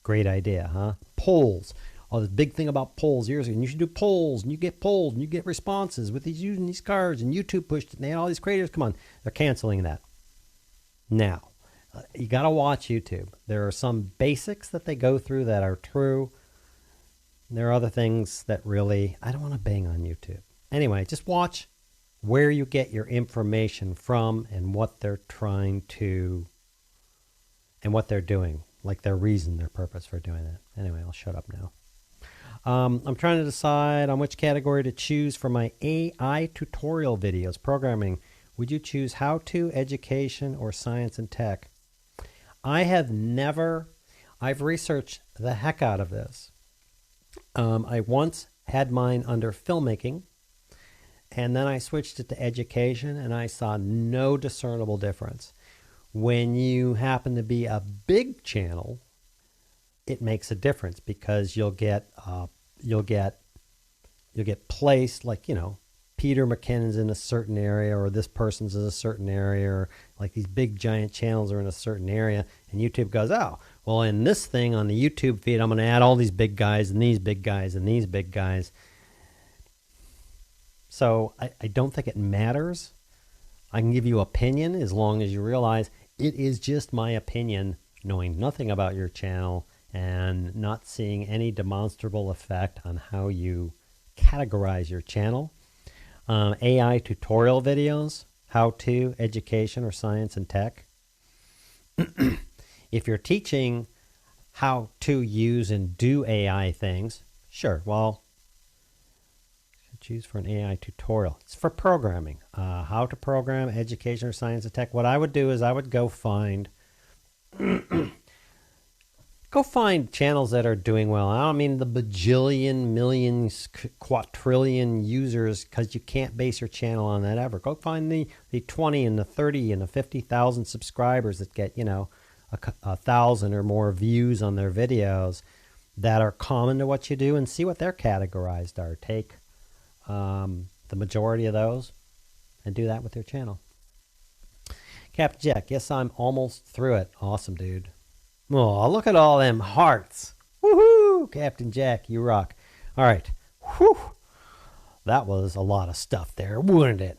Great idea, huh? Polls. Oh, this big thing about polls years ago. And you should do polls, and you get polls, and you get responses with these using these cards, and YouTube pushed it, and they had all these creators. Come on, they're canceling that. Now, you got to watch YouTube. There are some basics that they go through that are true. There are other things that really, I don't want to bang on YouTube. Anyway, just watch where you get your information from and what they're trying to, and what they're doing, like their reason, their purpose for doing that. Anyway, I'll shut up now. I'm trying to decide on which category to choose for my AI tutorial videos. Programming, would you choose how-to, education, or science and tech? I've researched the heck out of this. I once had mine under filmmaking, and then I switched it to education, and I saw no discernible difference. When you happen to be a big channel, it makes a difference because you'll get placed, like, you know, Peter McKinnon's in a certain area, or this person's in a certain area, or like these big giant channels are in a certain area, and YouTube goes, oh, well, in this thing on the YouTube feed, I'm going to add all these big guys and these big guys and these big guys. So I don't think it matters. I can give you opinion as long as you realize it is just my opinion, knowing nothing about your channel and not seeing any demonstrable effect on how you categorize your channel. AI tutorial videos, how-to, education, or science and tech. If you're teaching how to use and do AI things, sure, well, choose for an AI tutorial. It's for programming. How to program, education, or science and tech. What I would do is I would go find channels that are doing well. I don't mean the bajillion, millions, quadrillion users, because you can't base your channel on that ever. Go find the 20 and the 30 and the 50,000 subscribers that get, you know, 1,000 or more views on their videos that are common to what you do, and see what they're categorized are. Take the majority of those and do that with your channel. Captain Jack, yes, I'm almost through it. Awesome, dude. Oh, look at all them hearts. Woohoo! Captain Jack, you rock. All right. Whew. That was a lot of stuff there, wasn't it?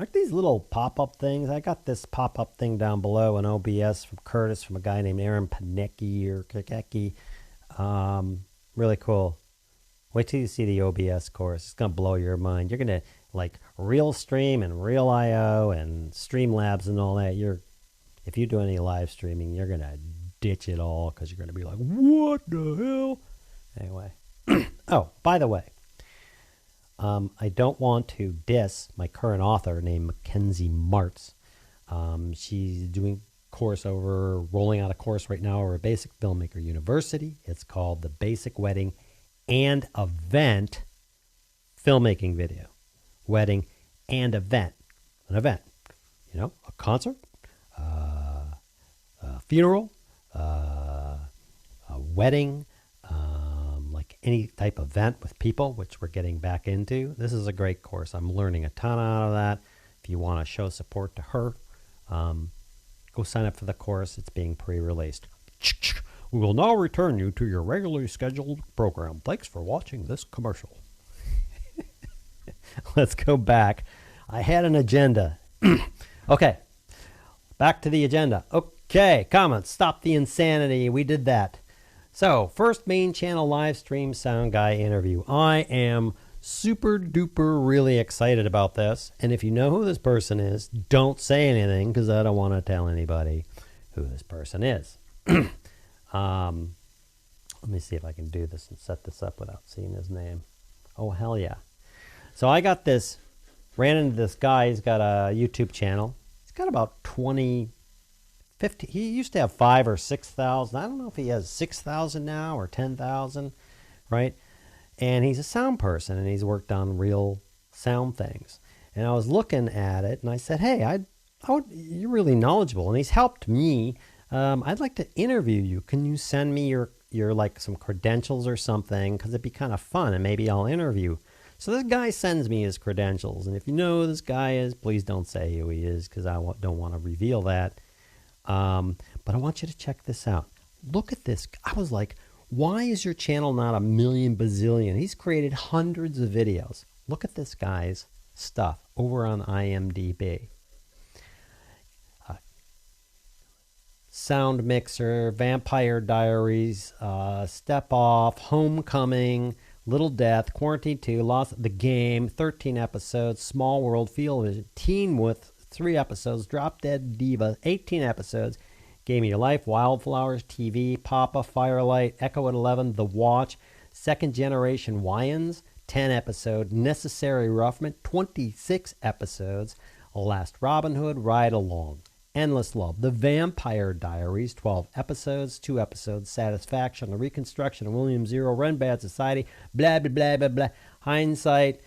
Aren't these little pop-up things? I got this pop-up thing down below in OBS from Curtis, from a guy named Aaron Panecki or Kakeki. Really cool. Wait till you see the OBS course. It's going to blow your mind. You're going to like Realstream and Real IO and Streamlabs and all that. If you do any live streaming, you're going to ditch it all because you're going to be like, what the hell? Anyway. Oh, by the way, I don't want to diss my current author named Mackenzie Martz. She's doing rolling out a course right now over a Basic Filmmaker University. It's called the Basic Wedding and Event Filmmaking Video. Wedding and event. An event. You know, a concert, a funeral, a wedding, like any type of event with people, which we're getting back into. This is a great course. I'm learning a ton out of that. If you want to show support to her, go sign up for the course. It's being pre-released. We will now return you to your regularly scheduled program. Thanks for watching this commercial. Let's go back. I had an agenda. Okay, back to the agenda. Okay, comments. Stop the insanity. We did that. So, first main channel live stream sound guy interview. I am super duper really excited about this. And if you know who this person is, don't say anything because I don't want to tell anybody who this person is. Let me see if I can do this and set this up without seeing his name. Oh, hell yeah. So I got this, ran into this guy. He's got a YouTube channel. He's got about 50. He used to have 5,000 or 6,000. I don't know if he has 6,000 now or 10,000, right? And he's a sound person, and he's worked on real sound things. And I was looking at it, and I said, hey, you're really knowledgeable. And he's helped me. I'd like to interview you. Can you send me your like some credentials or something? Because it'd be kind of fun, and maybe I'll interview. So this guy sends me his credentials. And if you know who this guy is, please don't say who he is because I don't want to reveal that. But I want you to check this out. Look at this. I was like, why is your channel not a million bazillion? He's created hundreds of videos. Look at this guy's stuff over on IMDb. Sound Mixer, Vampire Diaries, Step Off, Homecoming, Little Death, Quarantine 2, Lost the Game, 13 episodes, Small World, Field Vision, Teen With, 3 episodes, Drop Dead Diva, 18 episodes, Game of Your Life, Wildflowers, TV, Papa, Firelight, Echo at 11, The Watch, Second Generation Wyans, 10 episodes, Necessary Roughman, 26 episodes, Last Robin Hood, Ride Along, Endless Love, The Vampire Diaries, 12 episodes, 2 episodes, Satisfaction, The Reconstruction of William Zero, Run Bad Society, blah, blah, blah, blah, blah, Hindsight,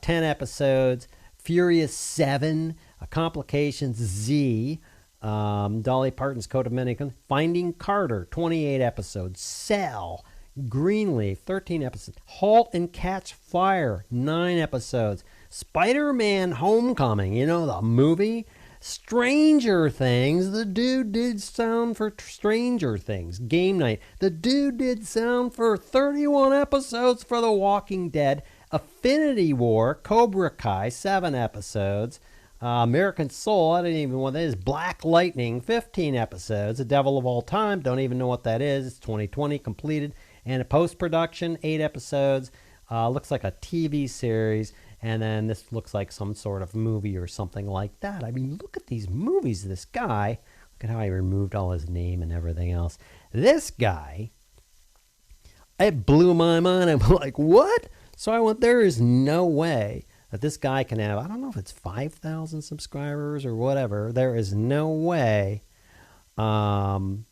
10 episodes, Furious 7, Complications Z, Dolly Parton's Code of Many, Finding Carter, 28 episodes, Cell, Greenleaf, 13 episodes, Halt and Catch Fire, 9 episodes, Spider-Man Homecoming, you know, the movie, Stranger Things, the dude did sound for Stranger Things, Game Night, the dude did sound for 31 episodes for The Walking Dead, Affinity War, Cobra Kai, 7 episodes, American Soul, I didn't even know what that is, Black Lightning, 15 episodes, The Devil of All Time, don't even know what that is, it's 2020, completed, and a post-production, 8 episodes, looks like a TV series, and then this looks like some sort of movie or something like that. I mean, look at these movies, this guy, look at how he removed all his name and everything else. This guy, it blew my mind, I'm like, what? So I went, there is no way that this guy can have, I don't know if it's 5,000 subscribers or whatever. There is no way. There's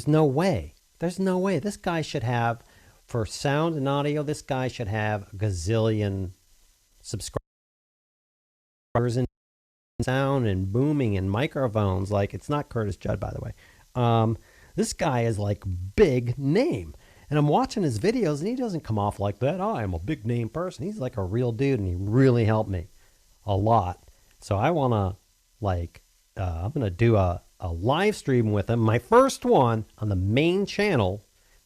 no way. There's no way. This guy should have, for sound and audio, this guy should have a gazillion subscribers in sound and booming and microphones. Like, it's not Curtis Judd, by the way. This guy is like big name. And I'm watching his videos, and he doesn't come off like that. Oh, I'm a big name person. He's like a real dude, and he really helped me a lot. So I want to, like, I'm going to do a live stream with him. My first one on the main channel.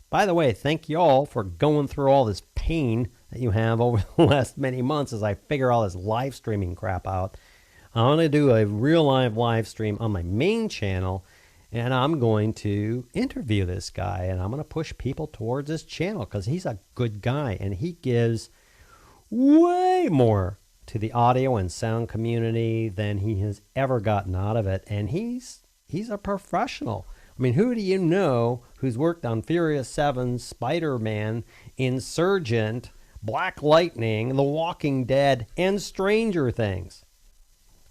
By the way, thank you all for going through all this pain that you have over the last many months as I figure all this live streaming crap out. I'm going to do a real live stream on my main channel, and I'm going to interview this guy, and I'm going to push people towards his channel because he's a good guy, and he gives way more to the audio and sound community than he has ever gotten out of it, and he's a professional. I mean, who do you know who's worked on Furious 7, Spider-Man, Insurgent, Black Lightning, The Walking Dead, and Stranger Things?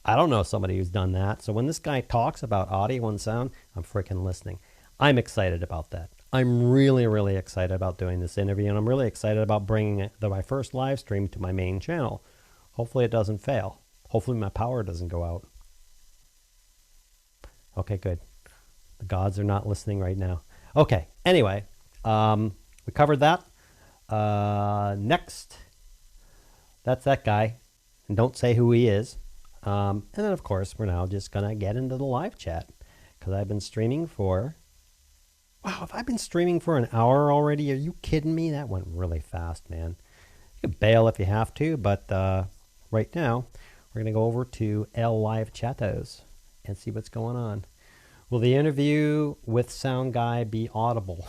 I don't know somebody who's done that. So when this guy talks about audio and sound, I'm freaking listening. I'm excited about that. I'm really, really excited about doing this interview, and I'm really excited about bringing my first live stream to my main channel. Hopefully it doesn't fail. Hopefully my power doesn't go out. Okay, good. The gods are not listening right now. Okay, anyway, we covered that. Next, that's that guy. And don't say who he is. And then, of course, we're now just going to get into the live chat. Because I've been streaming for... Wow, have I been streaming for an hour already? Are you kidding me? That went really fast, man. You can bail if you have to, but right now, we're going to go over to L Live Chatos and see what's going on. Will the interview with sound guy be audible?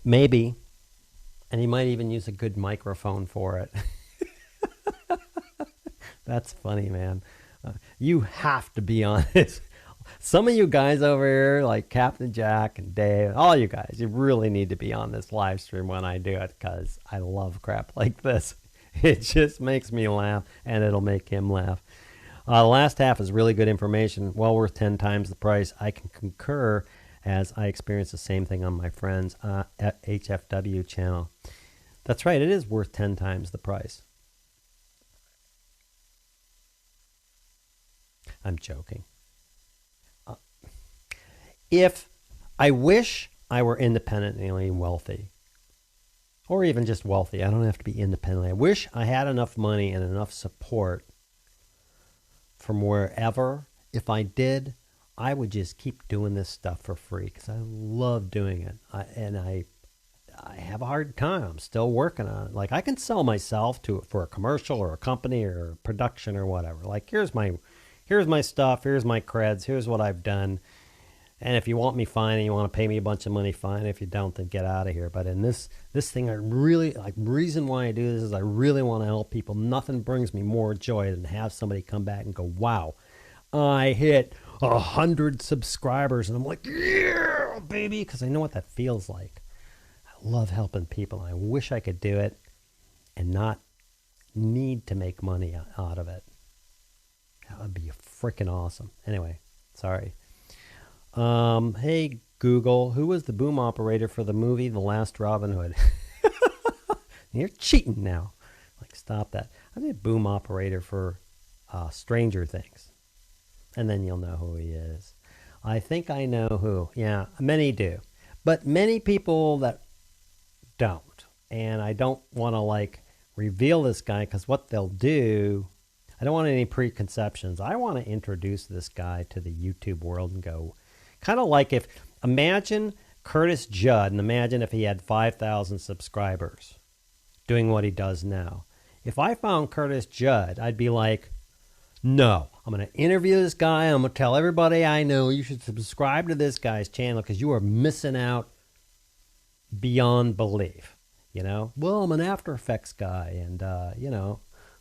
Maybe. And he might even use a good microphone for it. That's funny, man. You have to be honest. Some of you guys over here, like Captain Jack and Dave, all you guys, you really need to be on this live stream when I do it because I love crap like this. It just makes me laugh, and it'll make him laugh. The last half is really good information, well worth 10 times the price. I can concur, as I experience the same thing on my friend's HFW channel. That's right, it is worth 10 times the price. I'm joking. If I wish I were independently wealthy, or even just wealthy, I don't have to be independently. I wish I had enough money and enough support from wherever. If I did, I would just keep doing this stuff for free because I love doing it. I have a hard time. I'm still working on it. Like, I can sell myself for a commercial or a company or a production or whatever. Like, here's my stuff. Here's my creds. Here's what I've done. And if you want me, fine. And you want to pay me a bunch of money, fine. If you don't, then get out of here. But in this thing, I really, like, reason why I do this is I really want to help people. Nothing brings me more joy than to have somebody come back and go, wow, I hit 100 subscribers. And I'm like, yeah, baby, because I know what that feels like. I love helping people. I wish I could do it and not need to make money out of it. That would be freaking awesome. Anyway, sorry. Hey, Google, who was the boom operator for the movie The Last Robin Hood? You're cheating now. Like, stop that. I did a boom operator for Stranger Things. And then you'll know who he is. I think I know who. Yeah, many do. But many people that don't. And I don't want to, like, reveal this guy because what they'll do... I don't want any preconceptions. I want to introduce this guy to the YouTube world and go... Kind of like imagine Curtis Judd, and imagine if he had 5,000 subscribers doing what he does now. If I found Curtis Judd, I'd be like, no, I'm going to interview this guy. I'm going to tell everybody I know you should subscribe to this guy's channel because you are missing out beyond belief. You know, well, I'm an After Effects guy, and, you know,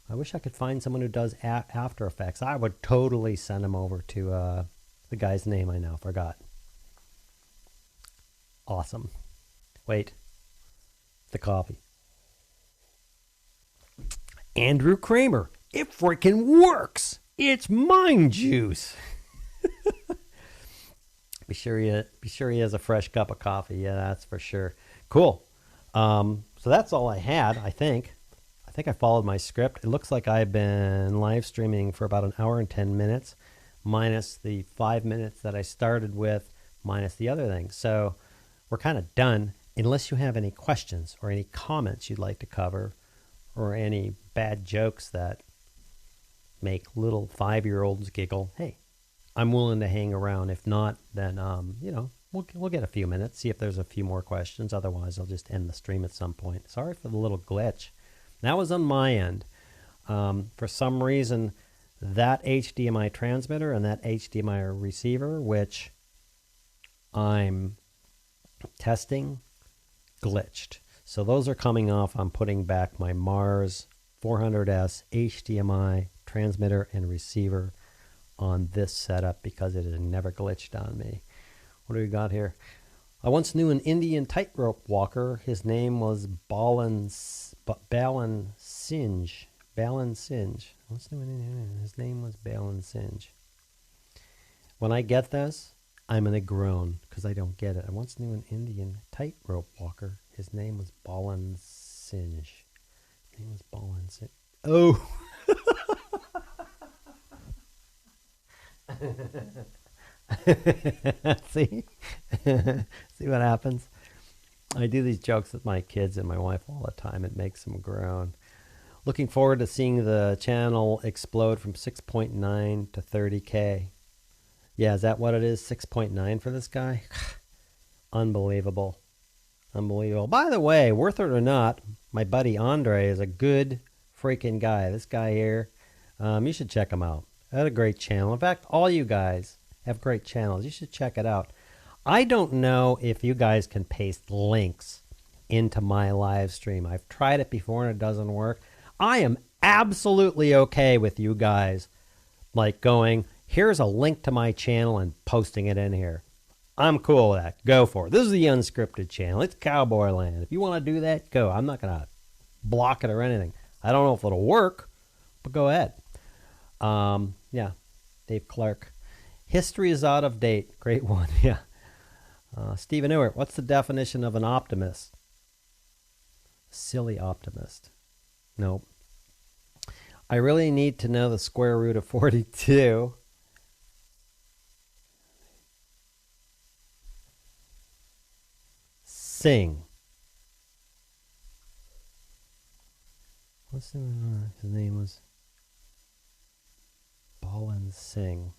I wish I could find someone who does After Effects. I would totally send him over to... the guy's name I now forgot. Awesome. Wait. The coffee. Andrew Kramer. It freaking works. It's mind juice. Be sure he has a fresh cup of coffee. Yeah, that's for sure. Cool. So that's all I had, I think. I think I followed my script. It looks like I've been live streaming for about an hour and 10 minutes. Minus the 5 minutes that I started with, minus the other things. So we're kind of done, unless you have any questions or any comments you'd like to cover, or any bad jokes that make little 5-year-olds giggle. Hey, I'm willing to hang around. If not, then we'll get a few minutes, see if there's a few more questions. Otherwise, I'll just end the stream at some point. Sorry for the little glitch. That was on my end. For some reason, that HDMI transmitter and that HDMI receiver, which I'm testing, glitched. So those are coming off. I'm putting back my Mars 400S HDMI transmitter and receiver on this setup because it has never glitched on me. What do we got here? I once knew an Indian tightrope walker. His name was Balan Singe. Balan Singe. His name was Balan Singe. When I get this, I'm going to groan because I don't get it. I once knew an Indian tightrope walker. His name was Balan Singe. His name was Balan Singe. Oh! See? See what happens? I do these jokes with my kids and my wife all the time. It makes them groan. Looking forward to seeing the channel explode from 6.9 to 30K. Yeah, is that what it is? 6.9 for this guy? Unbelievable. Unbelievable. By the way, worth it or not, my buddy Andre is a good freaking guy. This guy here, you should check him out. I had a great channel. In fact, all you guys have great channels. You should check it out. I don't know if you guys can paste links into my live stream. I've tried it before and it doesn't work. I am absolutely okay with you guys like going, here's a link to my channel and posting it in here. I'm cool with that. Go for it. This is the Unscripted channel. It's Cowboy Land. If you want to do that, go. I'm not going to block it or anything. I don't know if it'll work, but go ahead. Yeah, Dave Clark. History is out of date. Great one. Yeah. Stephen Ewart, what's the definition of an optimist? Silly optimist. Nope. I really need to know the square root of 42. Sing. What's the his name was Ballin Singh.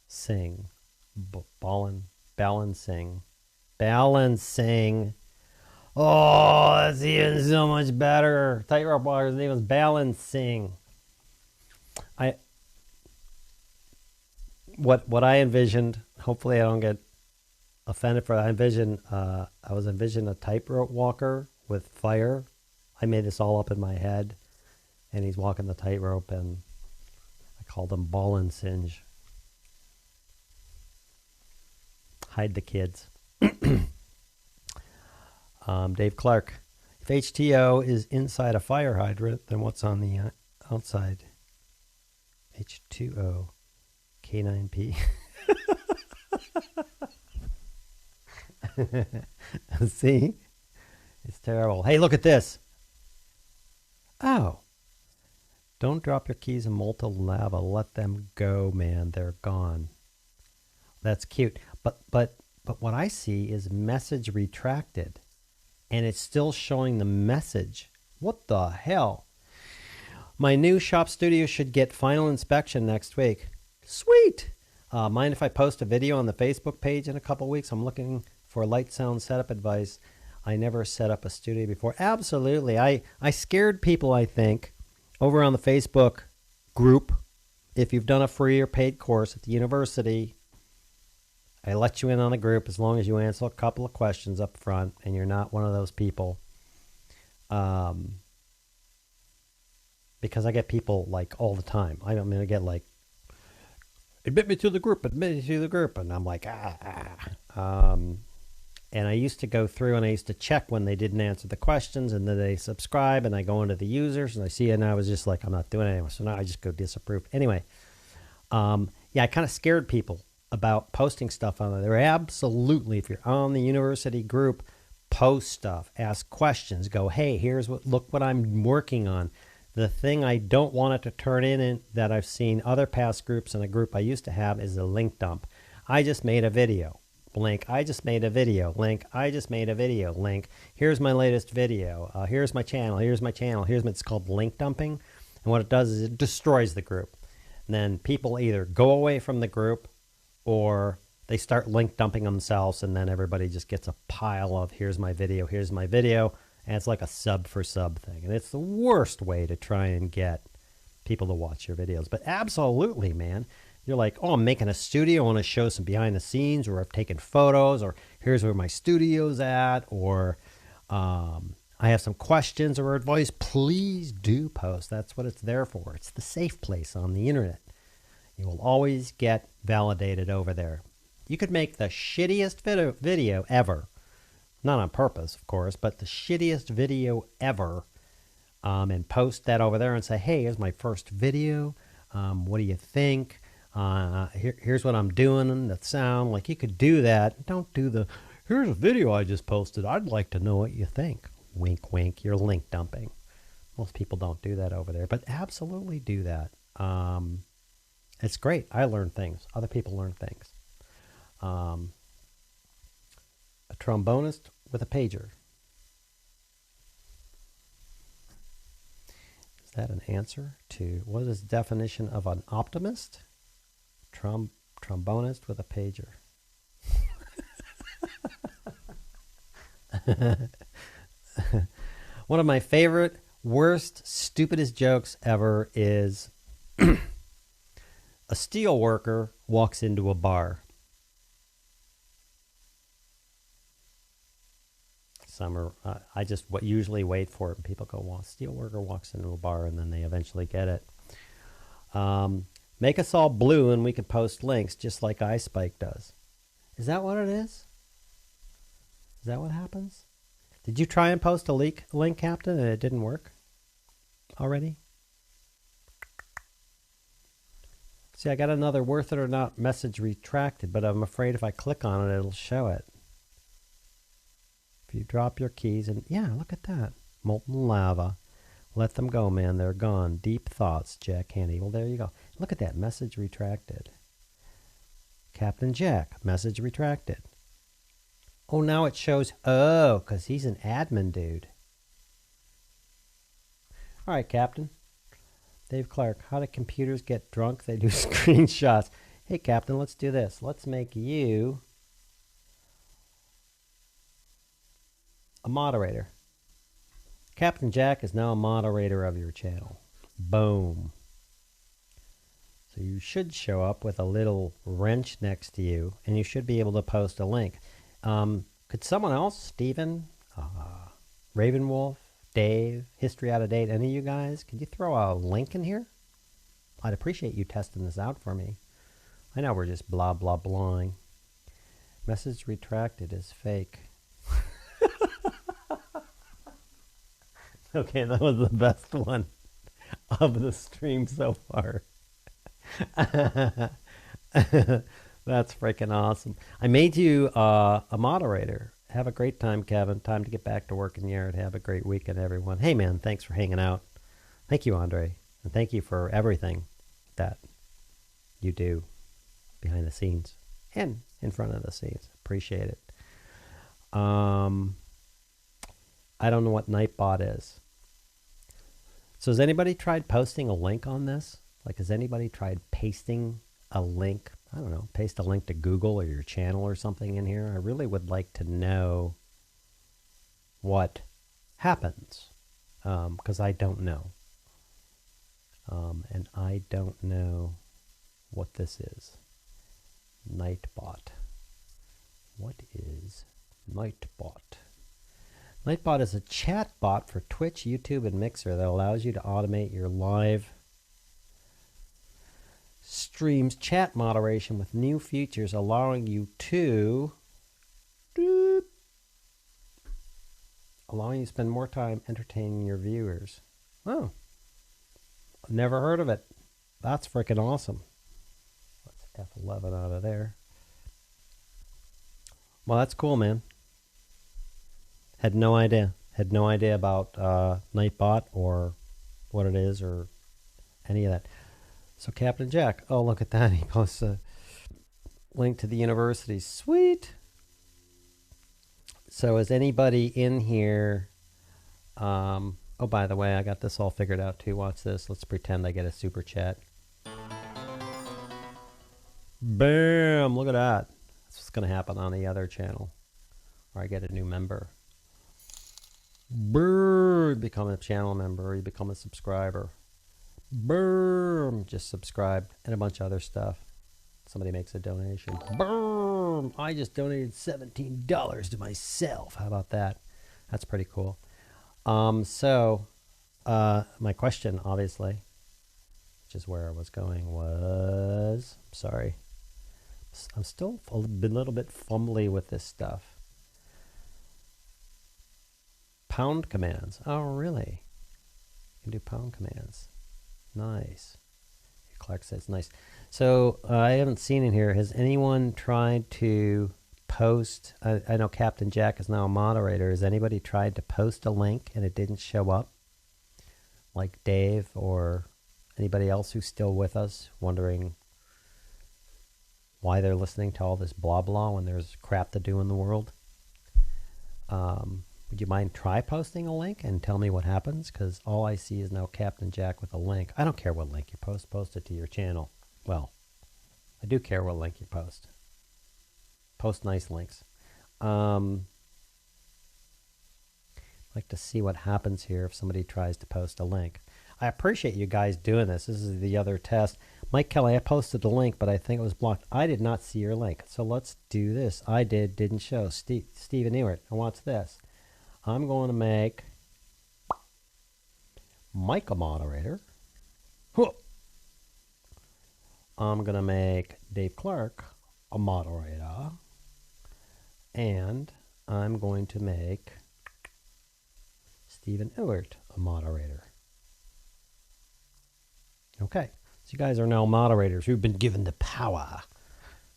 Sing. Balancing. Balancing. Oh, that's even so much better. Tightrope walker's name was Balancing. What I envisioned, hopefully I don't get offended for that. I was envisioning a tightrope walker with fire. I made this all up in my head, and he's walking the tightrope, and I called him Ball and Singe. Hide the kids. Dave Clark. If HTO is inside a fire hydrant, then what's on the outside? H2O. K9P. See? It's terrible. Hey, look at this. Oh. Don't drop your keys in molten lava. Let them go, man. They're gone. That's cute. But what I see is message retracted. And it's still showing the message. What the hell? My new shop studio should get final inspection next week. Sweet. Mind if I post a video on the Facebook page in a couple weeks? I'm looking for light sound setup advice. I never set up a studio before. Absolutely. I scared people, I think, over on the Facebook group. If you've done a free or paid course at the university, I let you in on the group as long as you answer a couple of questions up front and you're not one of those people. Because I get people like all the time. I get like, admit me to the group, and I'm like, and I used to go through and I used to check when they didn't answer the questions, and then they subscribe, and I go into the users and I see it, and I was just like, I'm not doing it anymore. So now I just go disapprove. Anyway, yeah, I kind of scared people about posting stuff on there. Absolutely, if you're on the university group, post stuff, ask questions, go, hey, look what I'm working on. The thing I don't want it to turn in that I've seen other past groups and a group I used to have is a link dump. I just made a video. Link, I just made a video. Link, I just made a video. Link, here's my latest video. Here's my channel. Here's my channel. It's called link dumping. And what it does is it destroys the group. then people either go away from the group or they start link dumping themselves, and then everybody just gets a pile of here's my video, and it's like a sub for sub thing. And it's the worst way to try and get people to watch your videos. But absolutely, man. You're like, oh, I'm making a studio. I want to show some behind the scenes, or I've taken photos, or here's where my studio's at, or I have some questions or advice. Please do post. That's what it's there for. It's the safe place on the internet. You will always get validated over there. You could make the shittiest video ever. Not on purpose, of course, but the shittiest video ever, and post that over there and say, hey, here's my first video. What do you think? Here's what I'm doing, the sound. Like, you could do that. Don't do the, here's a video I just posted. I'd like to know what you think. Wink, wink. You're link dumping. Most people don't do that over there, but absolutely do that. It's great. I learn things. Other people learn things. A trombonist with a pager. Is that an answer to what is the definition of an optimist? Trombonist with a pager. One of my favorite, worst, stupidest jokes ever is a steel worker walks into a bar. I just usually wait for it, and people go, well, steel worker walks into a bar, and then they eventually get it. Make us all blue and we can post links just like iSpike does. Is that what it is? Is that what happens? Did you try and post a link, Captain, and it didn't work already? See, I got another worth it or not message retracted, but I'm afraid if I click on it, it'll show it. If you drop your keys and, yeah, look at that. Molten lava. Let them go, man. They're gone. Deep thoughts, Jack Handy. Well, there you go. Look at that. Message retracted. Captain Jack. Message retracted. Oh, now it shows, oh, because he's an admin dude. All right, Captain. Dave Clark. How do computers get drunk? They do screenshots. Hey, Captain, let's do this. Let's make you a moderator. Captain Jack is now a moderator of your channel. Boom. So you should show up with a little wrench next to you, and you should be able to post a link. Could someone else, Steven, Ravenwolf, Dave, History Out of Date, any of you guys, could you throw a link in here? I'd appreciate you testing this out for me. I know we're just blah, blah, blahing. Message retracted is fake. Okay, that was the best one of the stream so far. That's freaking awesome. I made you a moderator. Have a great time, Kevin. Time to get back to work in the yard. Have a great weekend, everyone. Hey, man, thanks for hanging out. Thank you, Andre. And thank you for everything that you do behind the scenes and in front of the scenes. Appreciate it. I don't know what Nightbot is. So has anybody tried posting a link on this? Like, has anybody tried pasting a link? I don't know, paste a link to Google or your channel or something in here. I really would like to know what happens, because I don't know. And I don't know what this is. Nightbot. What is Nightbot? Nightbot is a chat bot for Twitch, YouTube, and Mixer that allows you to automate your live streams chat moderation with new features allowing you to spend more time entertaining your viewers. Oh, I've never heard of it. That's freaking awesome. Let's F11 out of there. Well, that's cool, man. Had no idea. Had no idea about Nightbot or what it is or any of that. So Captain Jack, oh, look at that. He posts a link to the university. Sweet. So is anybody in here? Oh, by the way, I got this all figured out too. Watch this. Let's pretend I get a super chat. Bam! Look at that. That's what's going to happen on the other channel. Or I get a new member. Brrr! Become a channel member. Or you become a subscriber. Boom! Just subscribe and a bunch of other stuff. Somebody makes a donation. Boom! I just donated $17 to myself. How about that? That's pretty cool. My question, obviously, which is where I was going, was... Sorry. I'm still a little bit fumbly with this stuff. Pound commands. Oh, really? You can do pound commands. Nice. Clark says nice. So I haven't seen in here. Has anyone tried to post? I know Captain Jack is now a moderator. Has anybody tried to post a link and it didn't show up? Like Dave or anybody else who's still with us, wondering why they're listening to all this blah blah when there's crap to do in the world. Would you mind try posting a link and tell me what happens? Because all I see is now Captain Jack with a link. I don't care what link you post. Post it to your channel. Well, I do care what link you post. Post nice links. I'd like to see what happens here if somebody tries to post a link. I appreciate you guys doing this. This is the other test. Mike Kelly, I posted the link, but I think it was blocked. I did not see your link. So let's do this. I didn't show. Steven Ewert. And what's this? I'm going to make Mike a moderator. I'm going to make Dave Clark a moderator. And I'm going to make Steven Ewert a moderator. Okay. So you guys are now moderators who've been given the power.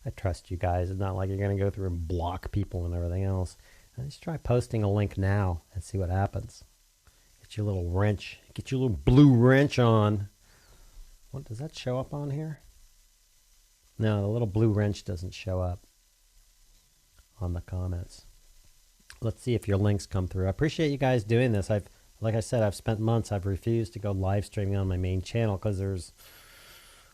I trust you guys. It's not like you're going to go through and block people and everything else. Let's try posting a link now and see what happens. Get your little wrench. Get your little blue wrench on. What, does that show up on here? No, the little blue wrench doesn't show up on the comments. Let's see if your links come through. I appreciate you guys doing this. Like I said, I've spent months. I've refused to go live streaming on my main channel because there's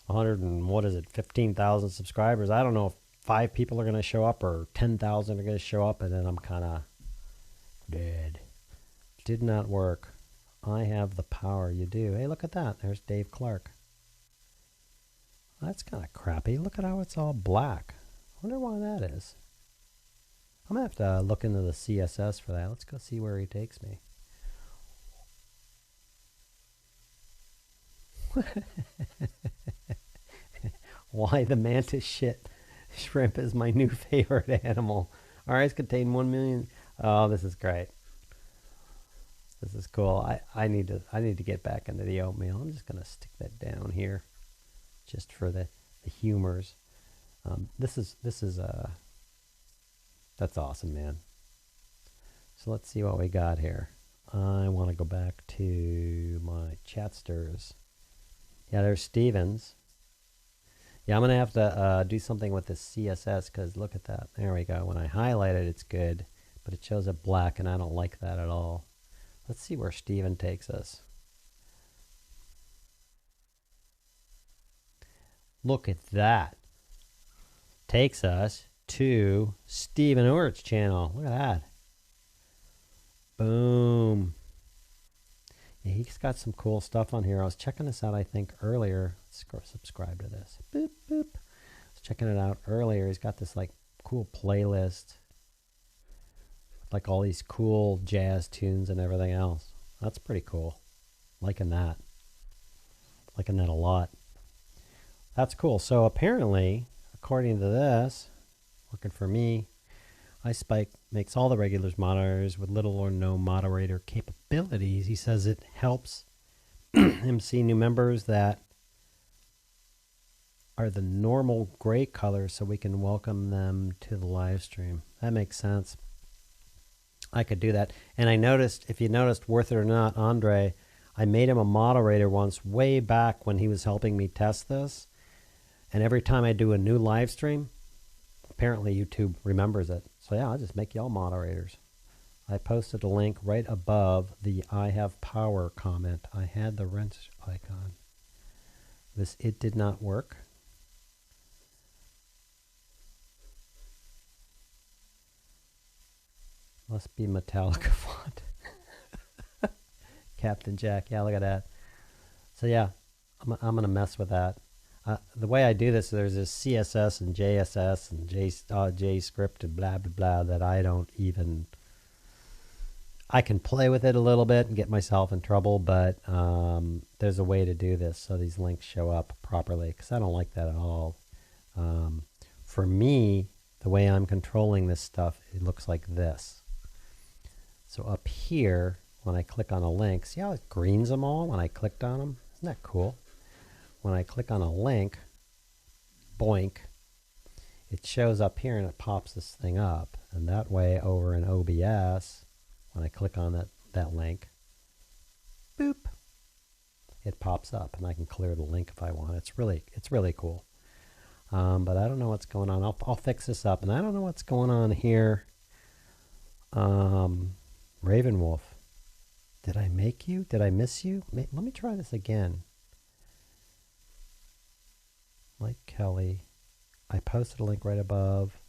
15,000 subscribers. I don't know if 5 people are going to show up or 10,000 are going to show up, and then I'm kind of dead. Did not work. I have the power. You do. Hey, look at that. There's Dave Clark. That's kind of crappy. Look at how it's all black. I wonder why that is. I'm going to have to look into the CSS for that. Let's go see where he takes me. Why the mantis shrimp is my new favorite animal. Our eyes contain 1 million. Oh, this is great. This is cool. I need to get back into the oatmeal. I'm just gonna stick that down here, just for the humors. That's awesome, man. So let's see what we got here. I want to go back to my chatsters. Yeah, there's Stevens. Yeah, I'm going to have to do something with this CSS because look at that. There we go. When I highlight it, it's good, but it shows it black, and I don't like that at all. Let's see where Steven takes us. Look at that. Takes us to Steven Ewert's channel. Look at that. Boom. Yeah, he's got some cool stuff on here. I was checking this out, I think, earlier. Let's go subscribe to this. Boop, boop. I was checking it out earlier. He's got this, like, cool playlist. Like, all these cool jazz tunes and everything else. That's pretty cool. Liking that. Liking that a lot. That's cool. So, apparently, according to this, working for me, iSpike makes all the regulars moderators with little or no moderator capabilities. He says it helps him see new members that are the normal gray color so we can welcome them to the live stream. That makes sense. I could do that. And I noticed, if you noticed, worth it or not, Andre, I made him a moderator once way back when he was helping me test this. And every time I do a new live stream, apparently YouTube remembers it. So yeah, I'll just make y'all moderators. I posted a link right above the I have power comment. I had the wrench icon. It did not work. Must be Metallica font. Captain Jack. Yeah, look at that. So yeah, I'm going to mess with that. The way I do this, there's this CSS and JSS and JScript and blah, blah, blah that I don't even... I can play with it a little bit and get myself in trouble, but there's a way to do this so these links show up properly, because I don't like that at all. For me, the way I'm controlling this stuff, it looks like this. So up here, when I click on a link, see how it greens them all when I clicked on them? Isn't that cool? When I click on a link, boink, it shows up here and it pops this thing up. And that way over in OBS, when I click on that link, boop, it pops up and I can clear the link if I want. It's really cool. But I don't know what's going on. I'll fix this up. And I don't know what's going on here. Ravenwolf. Did I make you? Did I miss you? Let me try this again. Mike Kelly. I posted a link right above.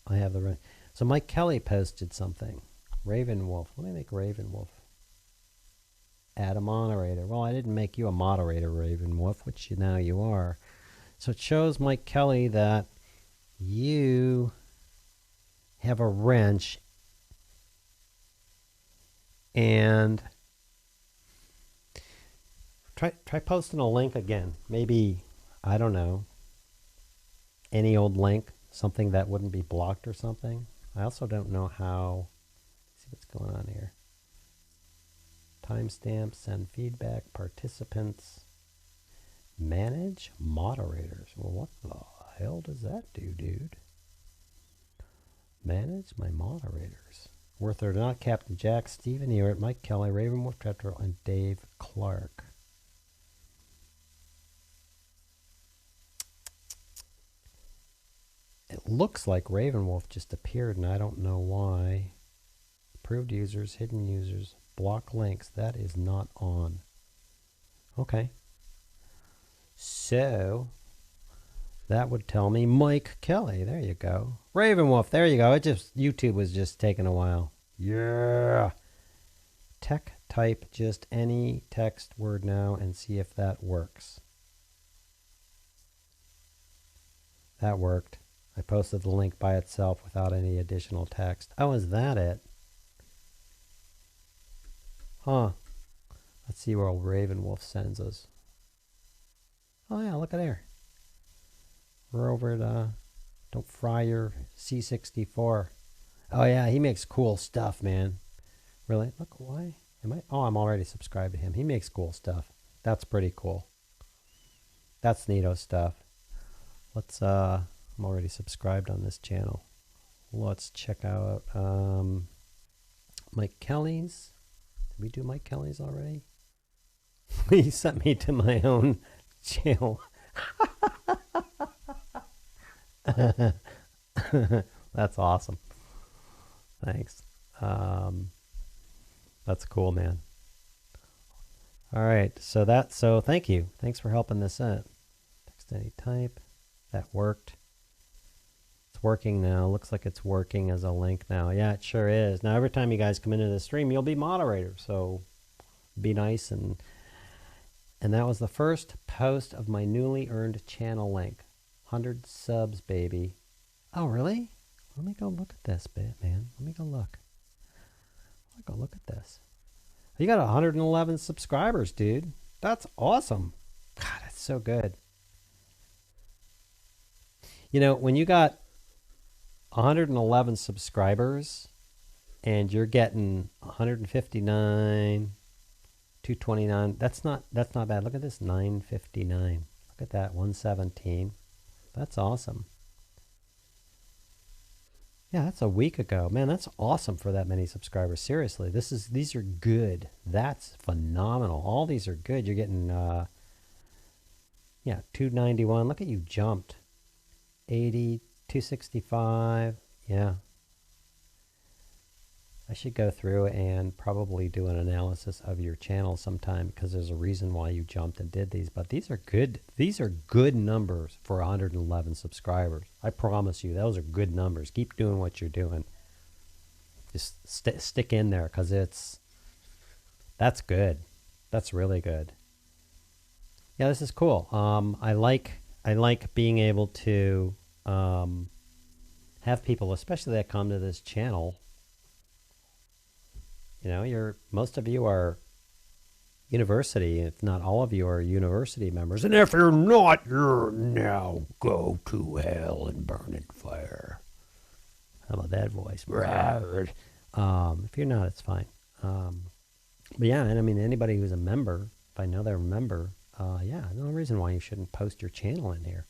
I have the right. So Mike Kelly posted something. Ravenwolf. Let me make Ravenwolf. Add a moderator. Well, I didn't make you a moderator, Ravenwolf, which now you are. So it shows Mike Kelly that you have a wrench and try posting a link again. Maybe, I don't know, any old link, something that wouldn't be blocked or something. I also don't know how. Let's see what's going on here. Timestamp, send feedback, participants, manage moderators. Well, what the hell does that do, dude? Manage my moderators. Worth or not, Captain Jack, Stephen Ewart, Mike Kelly, Ravenwolf Tetral, and Dave Clark. It looks like Ravenwolf just appeared, and I don't know why. Approved users, hidden users, block links. That is not on. Okay. So that would tell me Mike Kelly. There you go. Ravenwolf. There you go. It just, YouTube was just taking a while. Yeah. Tech type just any text word now and see if that works. That worked. I posted the link by itself without any additional text. Oh, is that it? Huh. Let's see where old Ravenwolf sends us. Oh yeah, look at there. We're over at Don't Fry Your C64. Oh yeah, he makes cool stuff, man. Really? Look, why am I? Oh, I'm already subscribed to him. He makes cool stuff. That's pretty cool. That's neato stuff. Let's I'm already subscribed on this channel. Let's check out Mike Kelly's. Did we do Mike Kelly's already? He sent me to my own channel. That's awesome. Thanks. That's cool, man. All right, so thank you. Thanks for helping this out. Text any type. That worked. It's working now. Looks like it's working as a link now. Yeah, it sure is. Now every time you guys come into the stream, you'll be moderators. So be nice. And that was the first post of my newly earned channel link. 100 subs, baby. Oh, really? Let me go look at this bit, man. Let me go look. Let me go look at this. You got 111 subscribers, dude. That's awesome. God, that's so good. You know, when you got 111 subscribers and you're getting 159, 229, that's not bad. Look at this, 959. Look at that, 117. That's awesome. Yeah, that's a week ago. Man, that's awesome for that many subscribers. Seriously, these are good. That's phenomenal. All these are good. You're getting yeah, 291. Look at you jumped. 80, 265. Yeah. I should go through and probably do an analysis of your channel sometime, because there's a reason why you jumped and did these. But these are good. These are good numbers for 111 subscribers. I promise you, those are good numbers. Keep doing what you're doing. Just stick in there because that's good. That's really good. Yeah, this is cool. I like being able to have people, especially that come to this channel. You know, most of you are university, if not all of you are university members. And if you're not, you're now go to hell and burn in fire. How about that voice? If you're not, it's fine. But yeah, and I mean, anybody who's a member, if I know they're a member, yeah, no reason why you shouldn't post your channel in here.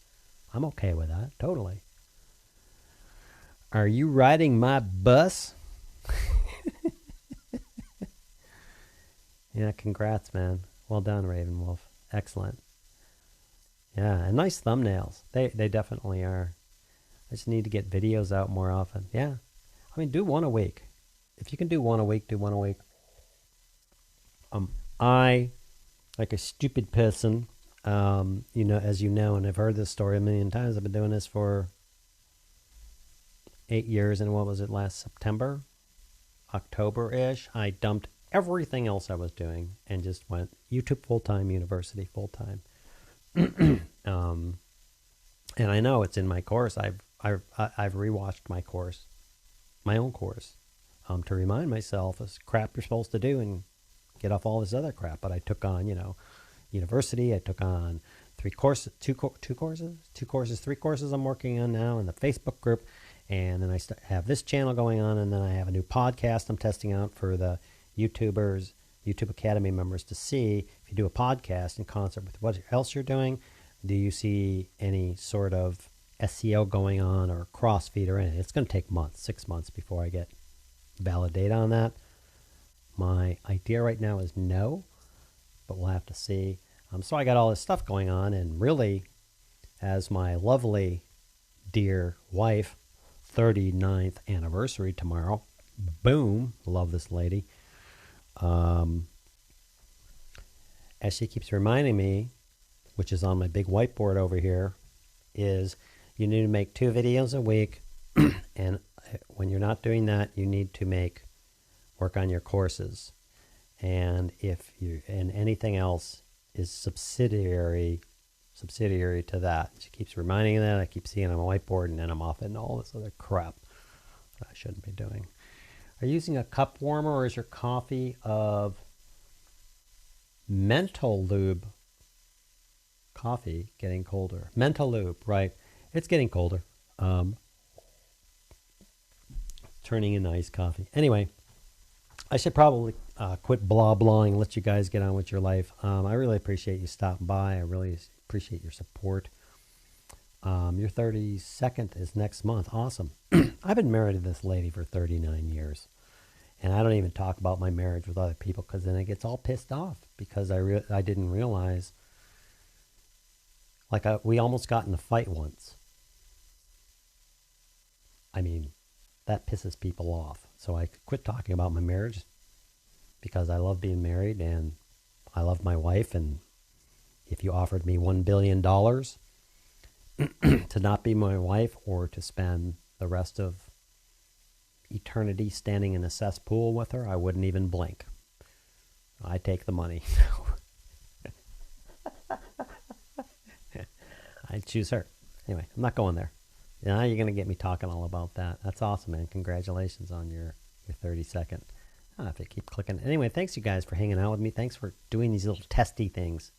I'm okay with that, totally. Are you riding my bus? Yeah, congrats, man. Well done, Ravenwolf. Excellent. Yeah, and nice thumbnails. They definitely are. I just need to get videos out more often. Yeah. I mean, do one a week. If you can do one a week, do one a week. I, like a stupid person, you know, as you know, and I've heard this story a million times, I've been doing this for 8 years, and what was it, last September? October-ish, I dumped everything else I was doing and just went YouTube full-time, university full-time. And I know it's in my course. I've rewatched my course, my own course, to remind myself of crap you're supposed to do and get off all this other crap. But I took on, you know, university. I took on 3 courses, 3 courses I'm working on now in the Facebook group. And then I have this channel going on, and then I have a new podcast I'm testing out for the YouTubers, YouTube Academy members to see if you do a podcast in concert with what else you're doing. Do you see any sort of SEO going on or cross-feed or anything? It's going to take months, 6 months before I get valid data on that. My idea right now is no, but we'll have to see. So I got all this stuff going on, and really, as my lovely, dear wife, 39th anniversary tomorrow, boom, love this lady. As she keeps reminding me, which is on my big whiteboard over here, is you need to make 2 videos a week. And when you're not doing that, you need to work on your courses. And and anything else is subsidiary to that. She keeps reminding me that. I keep seeing it on my whiteboard, and then I'm off into all this other crap that I shouldn't be doing. Are you using a cup warmer, or is your coffee of mental lube coffee getting colder? Mental lube, right. It's getting colder. Turning into iced coffee. Anyway, I should probably quit blah-blahing and let you guys get on with your life. I really appreciate you stopping by. I really appreciate your support. Your 32nd is next month. Awesome. I've been married to this lady for 39 years. And I don't even talk about my marriage with other people, because then it gets all pissed off, because I didn't realize, like, we almost got in a fight once. I mean, that pisses people off. So I quit talking about my marriage, because I love being married and I love my wife. And if you offered me $1 billion to not be my wife, or to spend the rest of eternity standing in a cesspool with her, I wouldn't even blink. I'd take the money. I'd choose her. Anyway, I'm not going there. Now you're going to get me talking all about that. That's awesome, man. Congratulations on your 32nd. I'll have to keep clicking. Anyway, thanks you guys for hanging out with me. Thanks for doing these little testy things.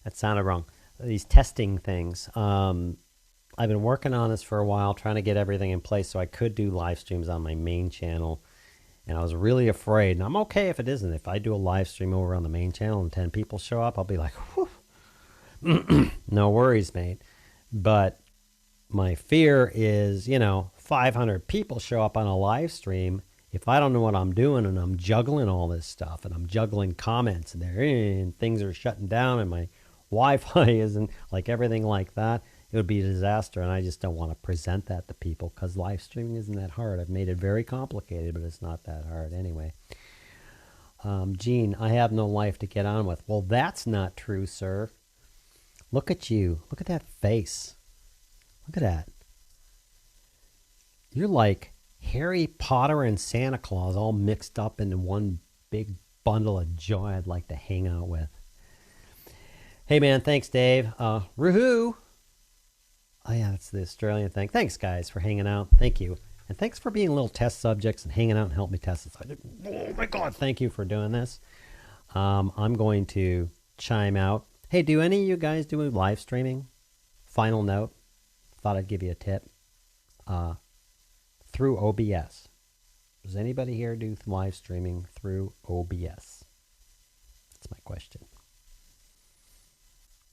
That sounded wrong. These testing things. I've been working on this for a while, trying to get everything in place so I could do live streams on my main channel. And I was really afraid, and I'm okay if it isn't. If I do a live stream over on the main channel and 10 people show up, I'll be like, whew. No worries, mate. But my fear is, 500 people show up on a live stream. If I don't know what I'm doing, and I'm juggling all this stuff, and I'm juggling comments, and things are shutting down, and my Wi-Fi isn't, like, everything like that, it would be a disaster. And I just don't want to present that to people, because live streaming isn't that hard. I've made it very complicated, but it's not that hard anyway. Gene, I have no life to get on with. Well, that's not true, sir. Look at you. Look at that face. Look at that. You're like Harry Potter and Santa Claus all mixed up into one big bundle of joy I'd like to hang out with. Hey, man, thanks, Dave. Woohoo! Oh, yeah, that's the Australian thing. Thanks, guys, for hanging out. Thank you. And thanks for being little test subjects and hanging out and helping me test this. Oh, my God, thank you for doing this. I'm going to chime out. Hey, do any of you guys do live streaming? Final note. Thought I'd give you a tip. Through OBS. Does anybody here do live streaming through OBS? That's my question.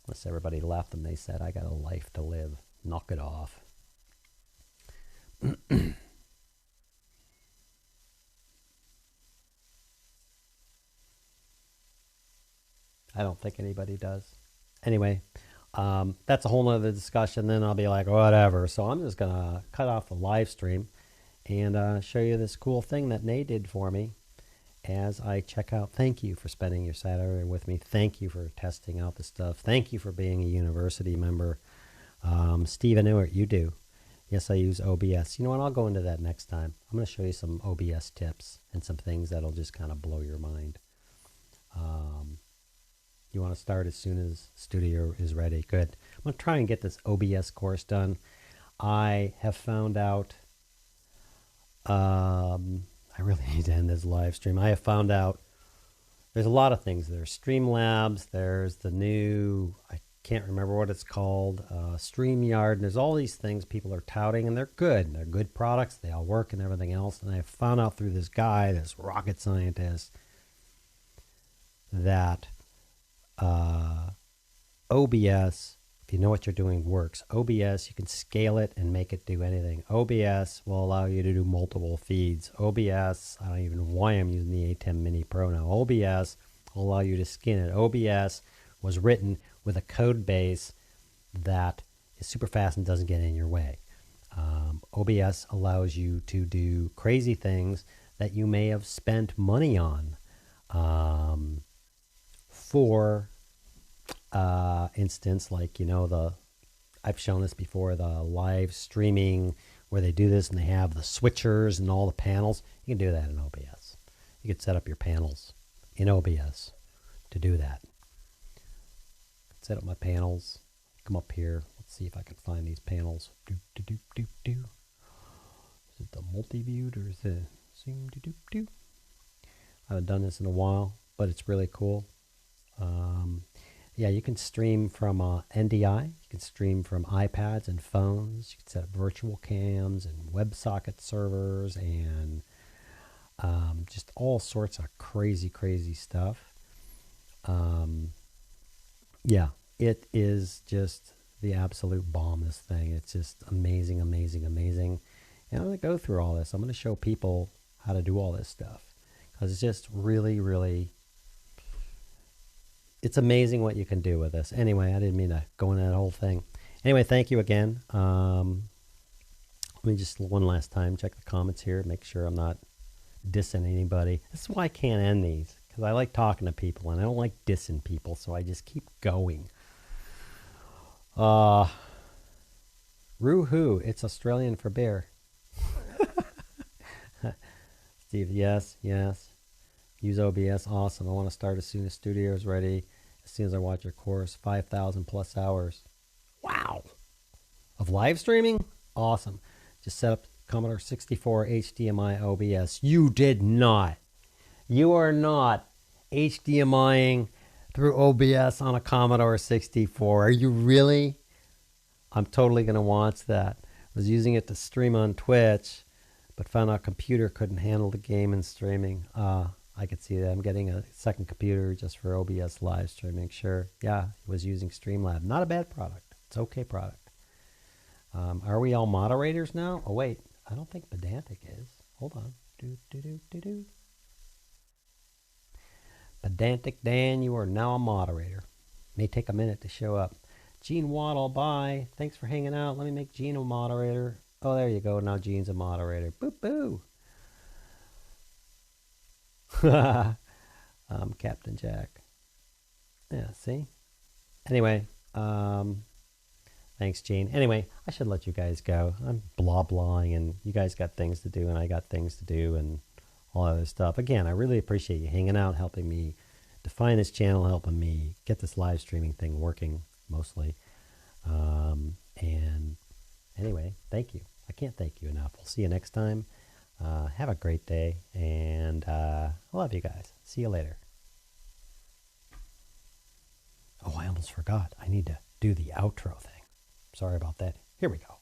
Unless everybody left and they said, I got a life to live. Knock it off. I don't think anybody does. Anyway, that's a whole nother discussion. Then I'll be like, whatever. So I'm just going to cut off the live stream and show you this cool thing that Nate did for me as I check out. Thank you for spending your Saturday with me. Thank you for testing out the stuff. Thank you for being a university member. Steve, I know what you do. Yes, I use OBS. You know what? I'll go into that next time. I'm going to show you some OBS tips and some things that'll just kind of blow your mind. You want to start as soon as studio is ready. Good. I'm going to try and get this OBS course done. I have found out, I really need to end this live stream. I have found out there's a lot of things. There's Streamlabs. There's the new, I can't remember what it's called, StreamYard. And there's all these things people are touting, and they're good. They're good products. They all work and everything else. And I found out through this guy, this rocket scientist, that OBS, if you know what you're doing, works. OBS, you can scale it and make it do anything. OBS will allow you to do multiple feeds. OBS, I don't even know why I'm using the A10 Mini Pro now. OBS will allow you to skin it. OBS was written with a code base that is super fast and doesn't get in your way. OBS allows you to do crazy things that you may have spent money on. For instance, like, you know, I've shown this before, the live streaming where they do this and they have the switchers and all the panels. You can do that in OBS. You can set up your panels in OBS to do that. Set up my panels. Come up here. Let's see if I can find these panels. Is it the multi-viewed or is it I haven't done this in a while, but it's really cool. Yeah, you can stream from NDI. You can stream from iPads and phones. You can set up virtual cams and WebSocket servers and just all sorts of crazy, crazy stuff. Yeah, it is just the absolute bomb, this thing. It's just amazing, amazing, amazing. And I'm going to go through all this. I'm going to show people how to do all this stuff because it's just really, really... It's amazing what you can do with this. Anyway, I didn't mean to go into that whole thing. Anyway, thank you again. Let me just one last time check the comments here. Make sure I'm not dissing anybody. This is why I can't end these. Because I like talking to people. And I don't like dissing people. So I just keep going. Roo-hoo. It's Australian for bear. Steve, yes, yes. Use OBS, awesome. I want to start as soon as studio is ready. As soon as I watch your course, 5,000 plus hours. Wow. Of live streaming? Awesome. Just set up Commodore 64 HDMI OBS. You did not. You are not HDMIing through OBS on a Commodore 64. Are you really? I'm totally going to watch that. I was using it to stream on Twitch, but found out computer couldn't handle the game and streaming. I could see that. I'm getting a second computer just for OBS live streaming. Sure. Yeah, it was using Streamlab. Not a bad product. It's an okay product. Are we all moderators now? Oh, wait. I don't think Pedantic is. Hold on. Pedantic Dan, you are now a moderator. May take a minute to show up. Gene Waddle, bye. Thanks for hanging out. Let me make Gene a moderator. Oh, there you go. Now Gene's a moderator. Boo boo. Captain Jack. Yeah, see? Anyway, I Thanks, Gene. Anyway, I should let you guys go. I'm blah-blahing, and you guys got things to do, and I got things to do, and all other stuff. Again, I really appreciate you hanging out, helping me define this channel, helping me get this live streaming thing working, mostly. And anyway, thank you. I can't thank you enough. We'll see you next time. Have a great day, and I love you guys. See you later. Oh, I almost forgot. I need to do the outro thing. Sorry about that. Here we go.